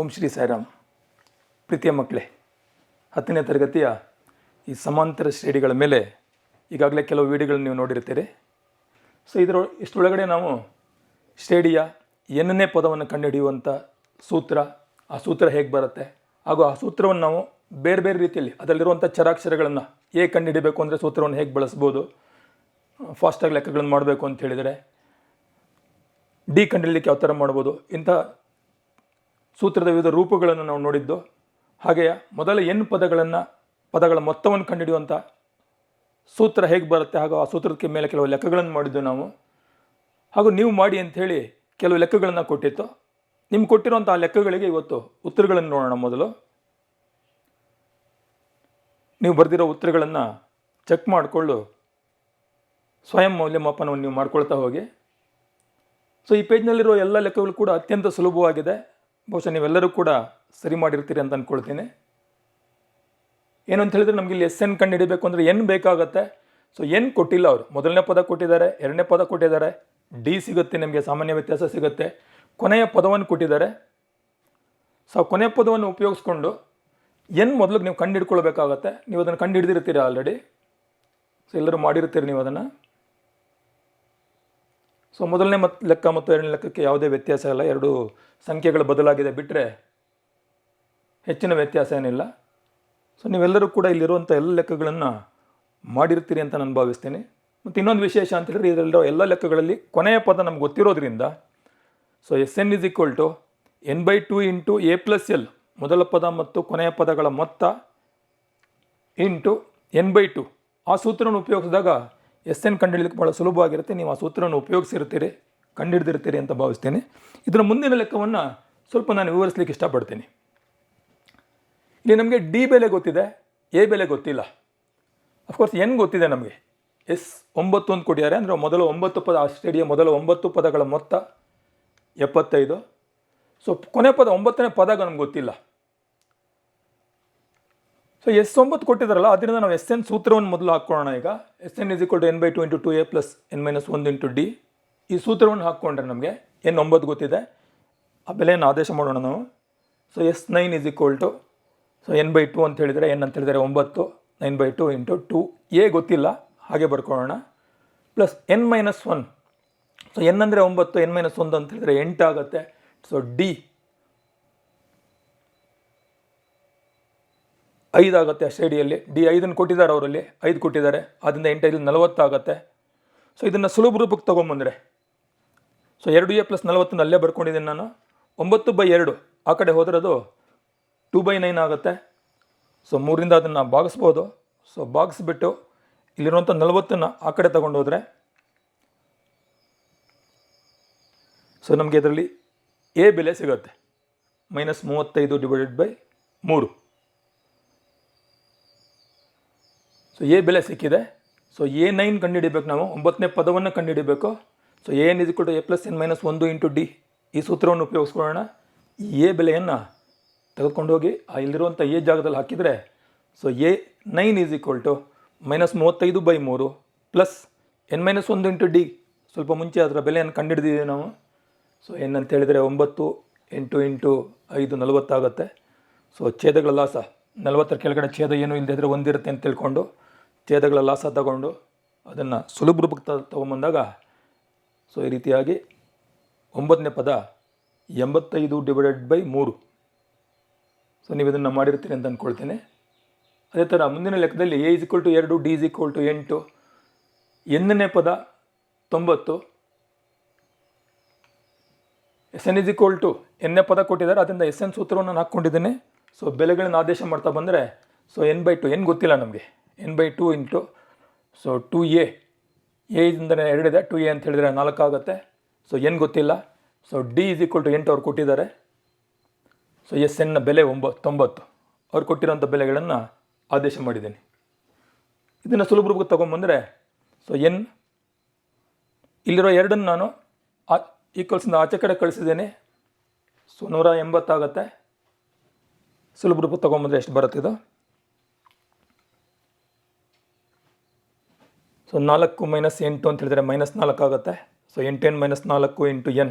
ಓಂ ಶ್ರೀ ಸಾಯಿರಾಮ್. ಪ್ರೀತಿಯ ಮಕ್ಕಳೇ, 10ನೇ ತರಗತಿಯ ಈ ಸಮಾಂತರ ಶ್ರೇಣಿಗಳ ಮೇಲೆ ಈಗಾಗಲೇ ಕೆಲವು ವಿಡಿಯೋಗಳನ್ನು ನೀವು ನೋಡಿರ್ತೀರಿ. ಸೊ ಇಷ್ಟರೊಳಗಡೆ ನಾವು ಶ್ರೇಣಿಯ ಎನ್ನನೇ ಪದವನ್ನು ಕಂಡುಹಿಡಿಯುವಂಥ ಸೂತ್ರ, ಆ ಸೂತ್ರ ಹೇಗೆ ಬರುತ್ತೆ ಹಾಗೂ ಆ ಸೂತ್ರವನ್ನು ನಾವು ಬೇರೆ ಬೇರೆ ರೀತಿಯಲ್ಲಿ ಅದರಲ್ಲಿರುವಂಥ ಚರಾಕ್ಷರಗಳನ್ನು ಹೇಗೆ ಕಂಡುಹಿಡಿಬೇಕು ಅಂದರೆ ಸೂತ್ರವನ್ನು ಹೇಗೆ ಬಳಸ್ಬೋದು, ಫಾಸ್ಟಾಗಿ ಲೆಕ್ಕಗಳನ್ನು ಮಾಡಬೇಕು ಅಂತ ಹೇಳಿದರೆ ಡಿ ಕಂಡುಹಿಡಲಿಕ್ಕೆ ಯಾವ ಥರ ಮಾಡ್ಬೋದು, ಇಂಥ ಸೂತ್ರದ ವಿವಿಧ ರೂಪಗಳನ್ನು ನಾವು ನೋಡಿದ್ದು. ಹಾಗೆಯೇ ಮೊದಲ ಎನ್ ಪದಗಳ ಮೊತ್ತವನ್ನು ಕಂಡುಹಿಡಿಯುವಂಥ ಸೂತ್ರ ಹೇಗೆ ಬರುತ್ತೆ ಹಾಗೂ ಆ ಸೂತ್ರದ ಮೇಲೆ ಕೆಲವು ಲೆಕ್ಕಗಳನ್ನು ಮಾಡಿದ್ದು ನಾವು. ಹಾಗೂ ನೀವು ಮಾಡಿ ಅಂಥೇಳಿ ಕೆಲವು ಲೆಕ್ಕಗಳನ್ನು ಕೊಟ್ಟಿತ್ತು. ನಿಮ್ಗೆ ಕೊಟ್ಟಿರುವಂಥ ಆ ಲೆಕ್ಕಗಳಿಗೆ ಇವತ್ತು ಉತ್ತರಗಳನ್ನು ನೋಡೋಣ. ಮೊದಲು ನೀವು ಬರೆದಿರೋ ಉತ್ತರಗಳನ್ನು ಚೆಕ್ ಮಾಡಿಕೊಂಡು ಸ್ವಯಂ ಮೌಲ್ಯಮಾಪನವನ್ನು ನೀವು ಮಾಡ್ಕೊಳ್ತಾ ಹೋಗಿ. ಸೊ ಈ ಪೇಜ್ನಲ್ಲಿರೋ ಎಲ್ಲ ಲೆಕ್ಕಗಳು ಕೂಡ ಅತ್ಯಂತ ಸುಲಭವಾಗಿದೆ. ಬಹುಶಃ ನೀವೆಲ್ಲರೂ ಕೂಡ ಸರಿ ಮಾಡಿರ್ತೀರಿ ಅಂತ ಅಂದ್ಕೊಳ್ತೀನಿ. ಏನು ಅಂತ ಹೇಳಿದ್ರೆ ನಮಗೆ ಇಲ್ಲಿ ಎನ್ ಕಂಡು ಹಿಡಿಬೇಕು ಅಂದರೆ ಎನ್ ಬೇಕಾಗುತ್ತೆ. ಸೊ ಎನ್ ಕೊಟ್ಟಿಲ್ಲ ಅವರು. ಮೊದಲನೇ ಪದ ಕೊಟ್ಟಿದ್ದಾರೆ, ಎರಡನೇ ಪದ ಕೊಟ್ಟಿದ್ದಾರೆ, ಡಿ ಸಿಗುತ್ತೆ, ನಿಮಗೆ ಸಾಮಾನ್ಯ ವ್ಯತ್ಯಾಸ ಸಿಗುತ್ತೆ, ಕೊನೆಯ ಪದವನ್ನು ಕೊಟ್ಟಿದ್ದಾರೆ. ಸೊ ಕೊನೆಯ ಪದವನ್ನು ಉಪಯೋಗಿಸ್ಕೊಂಡು ಎನ್ ಮೊದಲಿಗೆ ನೀವು ಕಂಡು ಹಿಡ್ಕೊಳ್ಬೇಕಾಗತ್ತೆ. ನೀವು ಅದನ್ನು ಕಂಡು ಹಿಡಿದಿರ್ತೀರಿ ಆಲ್ರೆಡಿ. ಸೊ ಎಲ್ಲರೂ ಮಾಡಿರ್ತೀರಿ ನೀವು ಅದನ್ನು. ಸೊ ಮೊದಲನೇ ಲೆಕ್ಕ ಮತ್ತು ಎರಡನೇ ಲೆಕ್ಕಕ್ಕೆ ಯಾವುದೇ ವ್ಯತ್ಯಾಸ ಇಲ್ಲ. ಎರಡು ಸಂಖ್ಯೆಗಳು ಬದಲಾಗಿದೆ ಬಿಟ್ಟರೆ ಹೆಚ್ಚಿನ ವ್ಯತ್ಯಾಸ ಏನಿಲ್ಲ. ಸೊ ನೀವೆಲ್ಲರೂ ಕೂಡ ಇಲ್ಲಿರುವಂಥ ಎಲ್ಲ ಲೆಕ್ಕಗಳನ್ನು ಮಾಡಿರ್ತೀರಿ ಅಂತ ನಾನು ಭಾವಿಸ್ತೀನಿ. ಮತ್ತು ಇನ್ನೊಂದು ವಿಶೇಷ ಅಂತ ಹೇಳಿದ್ರೆ ಇದರಲ್ಲಿರೋ ಎಲ್ಲ ಲೆಕ್ಕಗಳಲ್ಲಿ ಕೊನೆಯ ಪದ ನಮ್ಗೆ ಗೊತ್ತಿರೋದ್ರಿಂದ so N is equal to n/2 into a+l, ಮೊದಲ ಪದ ಮತ್ತು ಕೊನೆಯ ಪದಗಳ ಮೊತ್ತ ಇಂಟು n/2 ಆ ಸೂತ್ರವನ್ನು ಉಪಯೋಗಿಸಿದಾಗ ಎನ್ ಕಂಡುಹಿಡಲಿಕ್ಕೆ ಭಾಳ ಸುಲಭವಾಗಿರುತ್ತೆ. ನೀವು ಆ ಸೂತ್ರವನ್ನು ಉಪಯೋಗಿಸಿರ್ತೀರಿ, ಕಂಡುಹಿಡ್ದಿರ್ತೀರಿ ಅಂತ ಭಾವಿಸ್ತೀನಿ. ಇದರ ಮುಂದಿನ ಲೆಕ್ಕವನ್ನು ಸ್ವಲ್ಪ ನಾನು ವಿವರಿಸಲಿಕ್ಕೆ ಇಷ್ಟಪಡ್ತೀನಿ. ಇಲ್ಲಿ ನಮಗೆ ಡಿ ಬೆಲೆ ಗೊತ್ತಿದೆ, ಎ ಬೆಲೆ ಗೊತ್ತಿಲ್ಲ. ಅಫ್ಕೋರ್ಸ್ ಎನ್ ಗೊತ್ತಿದೆ ನಮಗೆ. 9 ಅಂತ ಕೊಟ್ಟಿದ್ದಾರೆ. ಅಂದರೆ ಮೊದಲ 9 ಪದ, ಆ ಶ್ರೇಣಿಯ ಮೊದಲ 9 ಪದಗಳ ಮೊತ್ತ 75. ಸೊ ಕೊನೆ ಪದ 9ನೇ ಪದ ನಮ್ಗೆ ಗೊತ್ತಿಲ್ಲ. ಸೊ 9 ಕೊಟ್ಟಿದ್ದಾರಲ್ಲ, ಅದರಿಂದ ನಾವು ಎನ್ ಸೂತ್ರವನ್ನು ಮೊದಲು ಹಾಕ್ಕೊಳ್ಳೋಣ. ಈಗ n is equal to n/2 into 2a plus n-1 into d. ಈ ಸೂತ್ರವನ್ನು ಹಾಕ್ಕೊಂಡ್ರೆ ನಮಗೆ n9 ಗೊತ್ತಿದೆ, ಆ ಬೆಲೆಯನ್ನು ಆದೇಶ ಮಾಡೋಣ ನಾವು. So S9 is equal to n/2 ಅಂತ ಹೇಳಿದರೆ n ಅಂತ ಹೇಳಿದರೆ 9, 9/2 ಇಂಟು 2a ಗೊತ್ತಿಲ್ಲ, ಹಾಗೆ ಬರ್ಕೊಳ್ಳೋಣ, ಪ್ಲಸ್ n-1. ಸೊ n ಅಂದರೆ 9, n-1 ಅಂತ ಹೇಳಿದರೆ 8 ಆಗುತ್ತೆ. ಸೊ ಡಿ 5 ಆಗುತ್ತೆ. ಆ ಶ್ರೇಣಿಯಲ್ಲಿ ಡಿ 5 ಕೊಟ್ಟಿದ್ದಾರೆ, ಅವರಲ್ಲಿ 5 ಕೊಟ್ಟಿದ್ದಾರೆ. ಆದ್ದರಿಂದ 8 40 ಆಗುತ್ತೆ. ಸೊ ಇದನ್ನು ಸುಲಭ ರೂಪಕ್ಕೆ ತೊಗೊಂಬಂದರೆ ಸೊ 2a ಪ್ಲಸ್ 40 ಅಲ್ಲೇ ಬರ್ಕೊಂಡಿದ್ದೀನಿ ನಾನು. 9/2 ಆ ಕಡೆ ಹೋದರೆ ಅದು 2/9 ಆಗುತ್ತೆ. ಸೊ 3ರಿಂದ ಅದನ್ನು ಭಾಗಿಸ್ಬೋದು. ಸೊ ಭಾಗಿಸ್ಬಿಟ್ಟು ಇಲ್ಲಿರುವಂಥ 40ನ್ನು ಆ ಕಡೆ ತಗೊಂಡು ಹೋದರೆ ಸೊ ನಮಗೆ ಇದರಲ್ಲಿ ಎ ಬೆಲೆ ಸಿಗುತ್ತೆ -35/3. ಸೊ ಎ ಬೆಲೆ ಸಿಕ್ಕಿದೆ. ಸೊ A9 ಕಂಡುಹಿಡಿಬೇಕು ನಾವು, 9ನೇ ಪದವನ್ನು ಕಂಡುಹಿಡಿಬೇಕು. So an is equal to a plus n-1 into d. ಈ ಸೂತ್ರವನ್ನು ಉಪಯೋಗಿಸ್ಕೊಳ್ಳೋಣ. ಈ ಎ ಬೆಲೆಯನ್ನು ತೆಗೆದುಕೊಂಡು ಹೋಗಿ ಇಲ್ಲಿರುವಂಥ ಎ ಜಾಗದಲ್ಲಿ ಹಾಕಿದರೆ so A9 is equal to -35/3 plus n-1 into d. ಸ್ವಲ್ಪ ಮುಂಚೆ ಅದರ ಬೆಲೆಯನ್ನು ಕಂಡುಹಿಡಿದಿದ್ದೀವಿ ನಾವು. ಸೊ n ಅಂತ ಹೇಳಿದರೆ 9, 8 ಇಂಟು 5 40 ಆಗುತ್ತೆ. ಸೊ ಛೇದಗಳ ಲಾಸ 40 ಕೆಳಗಡೆ ಛೇದ ಏನು ಇಲ್ಲದೆ ಇದ್ದರೆ ಒಂದಿರುತ್ತೆ ಅಂತ ತಿಳ್ಕೊಂಡು ಛೇದಗಳ ಲಾಸ ತಗೊಂಡು ಅದನ್ನು ಸುಲಭ ರೂಪಕ್ಕೆ ತೊಗೊಂಬಂದಾಗ ಸೊ ಈ ರೀತಿಯಾಗಿ 9ನೇ ಪದ 85/3. ಸೊ ನೀವು ಇದನ್ನು ಮಾಡಿರ್ತೀರಿ ಅಂತ ಅಂದ್ಕೊಳ್ತೀನಿ. ಅದೇ ಥರ ಮುಂದಿನ ಲೆಕ್ಕದಲ್ಲಿ a is equal to 2, d is equal to 8, ಎನ್ನೇ ಪದ 90, ಎನ್ ಇಸ್ ಈಕ್ವಲ್ ಟು ಎನ್ನೇ ಪದ ಕೊಟ್ಟಿದ್ದಾರೆ, ಅದರಿಂದ ಎನ್ ಸೂತ್ರವನ್ನು ನಾನು ಹಾಕ್ಕೊಂಡಿದ್ದೀನಿ. ಸೊ ಬೆಲೆಗಳನ್ನು ಆದೇಶ ಮಾಡ್ತಾ ಬಂದರೆ ಸೊ n/2 ಎನ್ ಗೊತ್ತಿಲ್ಲ ನಮಗೆ, n/2 into so 2a, A ಇಂದರೆ 2 ಇದೆ, 2a ಅಂತ ಹೇಳಿದರೆ 4 ಆಗುತ್ತೆ. ಸೊ ಎನ್ ಗೊತ್ತಿಲ್ಲ. So d is equal to 8 ಅವ್ರು ಕೊಟ್ಟಿದ್ದಾರೆ. ಸೊ ಎನ್ನ ಬೆಲೆ 90, ಅವ್ರು ಕೊಟ್ಟಿರೋಂಥ ಬೆಲೆಗಳನ್ನು ಆದೇಶ ಮಾಡಿದ್ದೀನಿ. ಇದನ್ನು ಸುಲಭ ರೂಪಕ್ಕೆ ತೊಗೊಂಬಂದರೆ ಸೊ ಎನ್ ಇಲ್ಲಿರೋ 2ನ್ನು ನಾನು ಈಕ್ವಲ್ಸಿಂದ ಆಚೆ ಕಡೆ ಕಳಿಸಿದ್ದೇನೆ. ಸೊ 180 ಆಗುತ್ತೆ. ಸುಲಭ ರೂಪಕ್ಕೆ ತೊಗೊಂಬಂದರೆ ಎಷ್ಟು ಬರುತ್ತಿದ್ದು? ಸೊ 4 - 8 ಅಂತ ಹೇಳಿದರೆ -4 ಆಗುತ್ತೆ. So 8n - 4 into n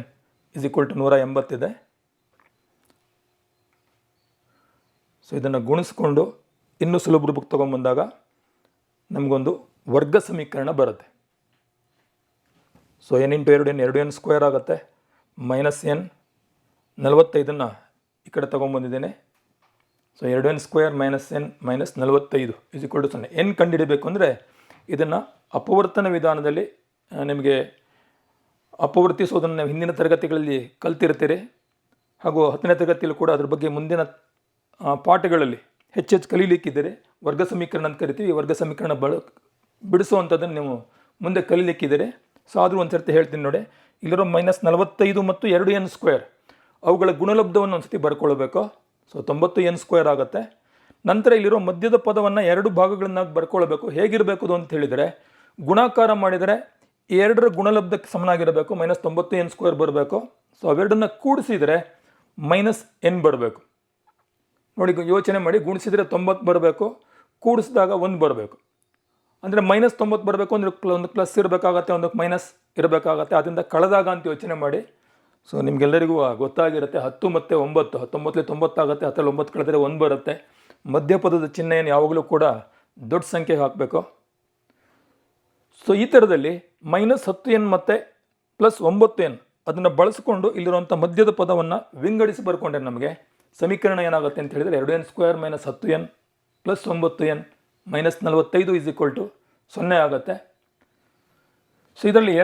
is equal to 180 ಇದೆ. ಸೊ ಇದನ್ನು ಗುಣಿಸ್ಕೊಂಡು ಇನ್ನೂ ಸುಲಭ ರೂಪಕ್ಕೆ ತೊಗೊಂಬಂದಾಗ ನಮಗೊಂದು ವರ್ಗ ಸಮೀಕರಣ ಬರುತ್ತೆ. So n into 2n 2n square ಆಗುತ್ತೆ, ಮೈನಸ್ ಎನ್ 45 ಈ ಕಡೆ ತೊಗೊಂಬಂದಿದ್ದೇನೆ. So 2n square minus N minus 45 is equal to 0. N ಕಂಡುಹಿಡಬೇಕು ಅಂದರೆ ಇದನ್ನು ಅಪವರ್ತನ ವಿಧಾನದಲ್ಲಿ ನಿಮಗೆ ಅಪವರ್ತಿಸೋದನ್ನು ನೀವು ಹಿಂದಿನ ತರಗತಿಗಳಲ್ಲಿ ಕಲ್ತಿರ್ತೀರಿ, ಹಾಗೂ 10ನೇ ತರಗತಿಯಲ್ಲೂ ಕೂಡ ಅದ್ರ ಬಗ್ಗೆ ಮುಂದಿನ ಪಾಠಗಳಲ್ಲಿ ಹೆಚ್ಚೆಚ್ಚು ಕಲೀಲಿಕ್ಕಿದ್ದೀರಿ. ವರ್ಗ ಸಮೀಕರಣ ಅಂತ ಕರಿತೀವಿ. ಈ ವರ್ಗ ಸಮೀಕರಣ ಬಿಡಿಸುವಂಥದ್ದನ್ನು ನೀವು ಮುಂದೆ ಕಲೀಲಿಕ್ಕಿದ್ದೀರಿ. ಸೊ ಆದರೂ ಒಂದು ಸರ್ತಿ ಹೇಳ್ತೀನಿ ನೋಡಿ. ಇಲ್ಲಿರೋ ಮೈನಸ್ 45 ಮತ್ತು 2n ಸ್ಕ್ವೇರ್ ಅವುಗಳ ಗುಣಲಬ್ಧವನ್ನು ಒಂದು ಸತಿ ಬರ್ಕೊಳ್ಬೇಕು. ಸೊ 90n ಸ್ಕ್ವೇರ್ ಆಗುತ್ತೆ. ನಂತರ ಇಲ್ಲಿರೋ ಮಧ್ಯದ ಪದವನ್ನು 2 ಭಾಗಗಳನ್ನಾಗಿ ಬರ್ಕೊಳ್ಬೇಕು. ಹೇಗಿರಬೇಕು ಅಂತ ಹೇಳಿದರೆ, ಗುಣಾಕಾರ ಮಾಡಿದರೆ ಈ 2ರ ಗುಣಲಬ್ಧಕ್ಕೆ ಸಮನಾಗಿರಬೇಕು, ಮೈನಸ್ 90n ಸ್ಕ್ವೇರ್ ಬರಬೇಕು. ಸೊ ಅವೆರಡನ್ನ ಕೂಡಿಸಿದರೆ ಮೈನಸ್ ಎನ್ ಬರಬೇಕು. ನೋಡಿ, ಯೋಚನೆ ಮಾಡಿ, ಗುಣಿಸಿದರೆ 90 ಬರಬೇಕು, ಕೂಡಿಸಿದಾಗ 1 ಬರಬೇಕು. ಅಂದರೆ ಮೈನಸ್ 90 ಬರಬೇಕು ಅಂದರೆ ಒಂದು ಪ್ಲಸ್ ಇರಬೇಕಾಗತ್ತೆ, ಒಂದಕ್ಕೆ ಮೈನಸ್ ಇರಬೇಕಾಗತ್ತೆ. ಅದರಿಂದ ಕಳೆದಾಗ ಅಂತ ಯೋಚನೆ ಮಾಡಿ. ಸೊ ನಿಮಗೆಲ್ಲರಿಗೂ ಗೊತ್ತಾಗಿರುತ್ತೆ, 10 ಮತ್ತು 9, 19 90 ಆಗುತ್ತೆ, 10 9 ಕಳೆದರೆ 1 ಬರುತ್ತೆ. ಮಧ್ಯಪದದ ಚಿಹ್ನೆಯನ್ನು ಯಾವಾಗಲೂ ಕೂಡ ದೊಡ್ಡ ಸಂಖ್ಯೆಗೆ ಹಾಕಬೇಕು. ಸೊ ಈ ಥರದಲ್ಲಿ ಮೈನಸ್ 10n ಮತ್ತು ಪ್ಲಸ್ 9n ಅದನ್ನು ಬಳಸಿಕೊಂಡು ಇಲ್ಲಿರುವಂಥ ಮಧ್ಯದ ಪದವನ್ನು ವಿಂಗಡಿಸಿ ಬರ್ಕೊಂಡ್ರೆ ನಮಗೆ ಸಮೀಕರಣ ಏನಾಗುತ್ತೆ ಅಂತ ಹೇಳಿದರೆ 2n square minus 10n plus 9n minus 45 is equal to 0 ಆಗುತ್ತೆ. ಸೊ ಇದರಲ್ಲಿ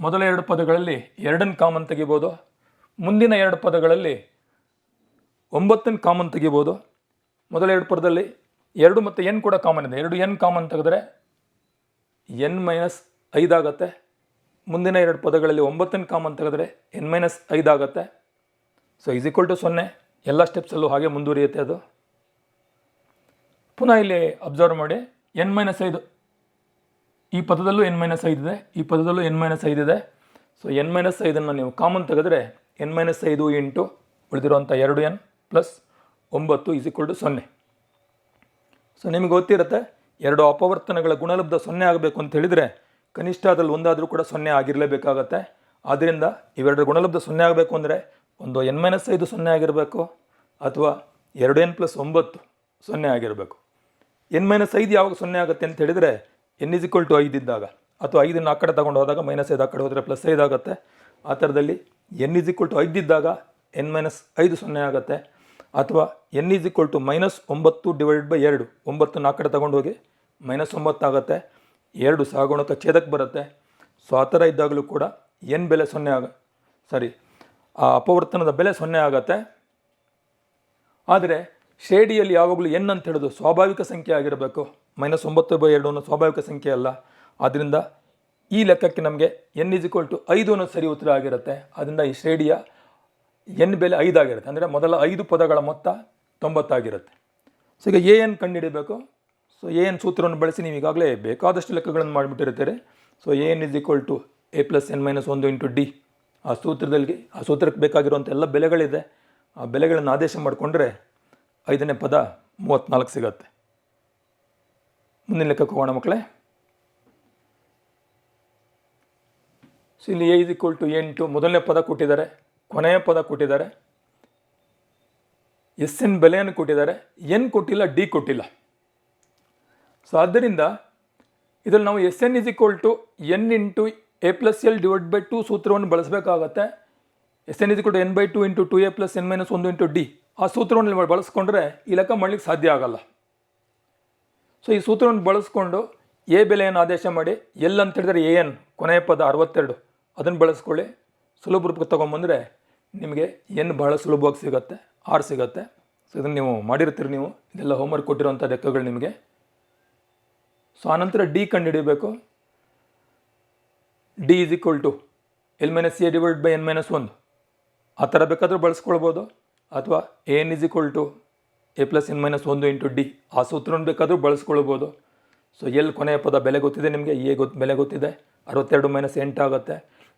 ಮೊದಲ 2 ಪದಗಳಲ್ಲಿ 2n ಕಾಮನ್ ತೆಗಿಬೋದು. ಮುಂದಿನ 2 ಪದಗಳಲ್ಲಿ 9n ಕಾಮನ್ ತೆಗಿಬೋದು. ಮೊದಲ 2 ಪದದಲ್ಲಿ 2 ಮತ್ತು n ಕೂಡ ಕಾಮನ್ ಇದೆ. 2n ಕಾಮನ್ ತೆಗೆದರೆ n ಮೈನಸ್ 5 ಆಗುತ್ತೆ. ಮುಂದಿನ 2 ಪದಗಳಲ್ಲಿ 9n ಕಾಮನ್ ತೆಗೆದರೆ n ಮೈನಸ್ 5 ಆಗುತ್ತೆ. So is equal to 0. ಎಲ್ಲ ಸ್ಟೆಪ್ಸಲ್ಲೂ ಹಾಗೆ ಮುಂದುವರಿಯುತ್ತೆ ಅದು. ಪುನಃ ಇಲ್ಲಿ ಅಬ್ಸರ್ವ್ ಮಾಡಿ, n ಮೈನಸ್ 5 ಈ ಪದದಲ್ಲೂ n ಮೈನಸ್ 5 ಇದೆ, ಈ ಪದದಲ್ಲೂ n ಮೈನಸ್ 5 ಇದೆ. ಸೊ n ಮೈನಸ್ 5ಅನ್ನು ನೀವು ಕಾಮನ್ ತೆಗೆದರೆ n ಮೈನಸ್ 5 ಇಂಟು ಉಳಿದಿರುವಂಥ 2n plus 9 is equal to 0. So ನಿಮಗೆ ಗೊತ್ತಿರುತ್ತೆ, 2 ಅಪವರ್ತನಗಳ ಗುಣಲಬ್ಧ 0 ಆಗಬೇಕು ಅಂತ ಹೇಳಿದರೆ ಕನಿಷ್ಠ ಅದರಲ್ಲಿ ಒಂದಾದರೂ ಕೂಡ 0 ಆಗಿರಲೇಬೇಕಾಗತ್ತೆ. ಆದ್ದರಿಂದ ಇವೆರಡರ ಗುಣಲಬ್ಧ 0 ಆಗಬೇಕು ಅಂದರೆ ಒಂದು n ಮೈನಸ್ 5 0 ಆಗಿರಬೇಕು, ಅಥವಾ 2n ಪ್ಲಸ್ 9 0 ಆಗಿರಬೇಕು. n ಮೈನಸ್ 5 ಯಾವಾಗ 0 ಆಗುತ್ತೆ ಅಂತ ಹೇಳಿದರೆ n ಇಸ್ ಈಕ್ವಲ್ ಟು 5 ಇದ್ದಾಗ, ಅಥವಾ 5 ಆ ಕಡೆ ತಗೊಂಡು ಹೋದಾಗ ಮೈನಸ್ 5 ಆ ಕಡೆ ಹೋದರೆ ಪ್ಲಸ್ 5 ಆಗುತ್ತೆ. ಆ ಥರದಲ್ಲಿ n ಇಸ್ ಈಕ್ವಲ್ ಟು 5 ಇದ್ದಾಗ n ಮೈನಸ್ 5 0 ಆಗುತ್ತೆ. ಅಥವಾ n is equal to minus 9 divided by 2, 9 ಆ ಕಡೆ ತಗೊಂಡು ಹೋಗಿ ಮೈನಸ್ 9 ಆಗುತ್ತೆ. 2 ಸಹಗುಣಕ ಛೇದಕ್ಕೆ ಬರುತ್ತೆ. ಸೊ ಆ ಥರ ಇದ್ದಾಗಲೂ ಕೂಡ n ಬೆಲೆ 0 ಆ ಅಪವರ್ತನದ ಬೆಲೆ 0 ಆಗುತ್ತೆ. ಆದರೆ ಶ್ರೇಣಿಯಲ್ಲಿ ಯಾವಾಗಲೂ n ಅಂತ ಹೇಳೋದು ಸ್ವಾಭಾವಿಕ ಸಂಖ್ಯೆ ಆಗಿರಬೇಕು. ಮೈನಸ್ 9/2 ಅನ್ನೋ ಸ್ವಾಭಾವಿಕ ಸಂಖ್ಯೆ ಅಲ್ಲ. ಆದ್ದರಿಂದ ಈ ಲೆಕ್ಕಕ್ಕೆ ನಮಗೆ n ಇಸ್ ಈಕ್ವಲ್ ಟು 5 ಅನ್ನೋ ಸರಿ ಉತ್ತರ ಆಗಿರುತ್ತೆ. ಆದ್ದರಿಂದ ಈ ಶ್ರೇಣಿಯ n ಬೆಲೆ 5 ಆಗಿರುತ್ತೆ. ಅಂದರೆ ಮೊದಲ 5 ಪದಗಳ ಮೊತ್ತ 90 ಆಗಿರುತ್ತೆ. ಸೊ ಈಗ an ಕಂಡುಹಿಡಬೇಕು. ಸೊ an ಸೂತ್ರವನ್ನು ಬಳಸಿ ನೀವು ಈಗಾಗಲೇ ಬೇಕಾದಷ್ಟು ಲೆಕ್ಕಗಳನ್ನು ಮಾಡಿಬಿಟ್ಟಿರ್ತೀರಿ. So an is equal to a plus n minus 1 into D. ಆ ಸೂತ್ರಕ್ಕೆ ಬೇಕಾಗಿರುವಂಥ ಎಲ್ಲ ಬೆಲೆಗಳಿದೆ. ಆ ಬೆಲೆಗಳನ್ನು ಆದೇಶ ಮಾಡಿಕೊಂಡ್ರೆ 5ನೇ ಪದ 34 ಸಿಗತ್ತೆ. ಮುಂದಿನ ಲೆಕ್ಕಕ್ಕೆ ಹೋಗೋಣ ಮಕ್ಕಳೇ. ಸೊ ಇಲ್ಲಿ a ಇಸ್ ಈಕ್ವಲ್ ಟು 8 ಮೊದಲನೇ ಪದ ಕೊಟ್ಟಿದ್ದಾರೆ, ಕೊನೆಯ ಪದ ಕೊಟ್ಟಿದ್ದಾರೆ, ಎನ್ ಬೆಲೆಯನ್ನು ಕೊಟ್ಟಿದ್ದಾರೆ, ಎನ್ ಕೊಟ್ಟಿಲ್ಲ, ಡಿ ಕೊಟ್ಟಿಲ್ಲ. ಸೊ ಆದ್ದರಿಂದ ಇದರಲ್ಲಿ ನಾವು N is equal to N into A plus L divide by 2 ಸೂತ್ರವನ್ನು ಬಳಸಬೇಕಾಗತ್ತೆ. N is equal to n by 2 into 2a plus n minus 1 into D. ಆ ಸೂತ್ರವನ್ನು ಬಳಸ್ಕೊಂಡ್ರೆ ಈ ಲೆಕ್ಕ ಮಾಡಲಿಕ್ಕೆ ಸಾಧ್ಯ ಆಗಲ್ಲ. ಸೊ ಈ ಸೂತ್ರವನ್ನು ಬಳಸ್ಕೊಂಡು ಎ ಬೆಲೆಯನ್ನು ಆದೇಶ ಮಾಡಿ, ಎಲ್ ಅಂತ ಹೇಳಿದರೆ an ಕೊನೆಯ ಪದ 62 ಅದನ್ನು ಬಳಸ್ಕೊಳ್ಳಿ. ಸುಲಭ ರೂಪಕ್ಕೆ ತೊಗೊಂಬಂದರೆ ನಿಮಗೆ n ಬಹಳ ಸುಲಭವಾಗಿ ಸಿಗುತ್ತೆ, 6 ಸಿಗುತ್ತೆ. ಸೊ ಇದನ್ನು ನೀವು ಮಾಡಿರ್ತೀರಿ, ನೀವು ಇದೆಲ್ಲ ಹೋಮ್ವರ್ಕ್ ಕೊಟ್ಟಿರೋಂಥ ಲೆಕ್ಕಗಳು ನಿಮಗೆ. ಸೊ ಆನಂತರ ಡಿ ಕಂಡುಹಿಡಿಯಬೇಕು. D is equal to l minus a divide by n minus 1 ಆ ಥರ ಬೇಕಾದರೂ ಬಳಸ್ಕೊಳ್ಬೋದು. ಅಥವಾ an is equal to a plus n minus 1 into D ಆ ಸೂತ್ರವನ್ನು ಬೇಕಾದರೂ ಬಳಸ್ಕೊಳ್ಬೋದು. ಸೊ ಎಲ್ ಕೊನೆಯ ಪದ ಬೆಲೆ ಗೊತ್ತಿದೆ ನಿಮಗೆ, ಬೆಲೆ ಗೊತ್ತಿದೆ, 62 ಮೈನಸ್ 8 ಆಗುತ್ತೆ.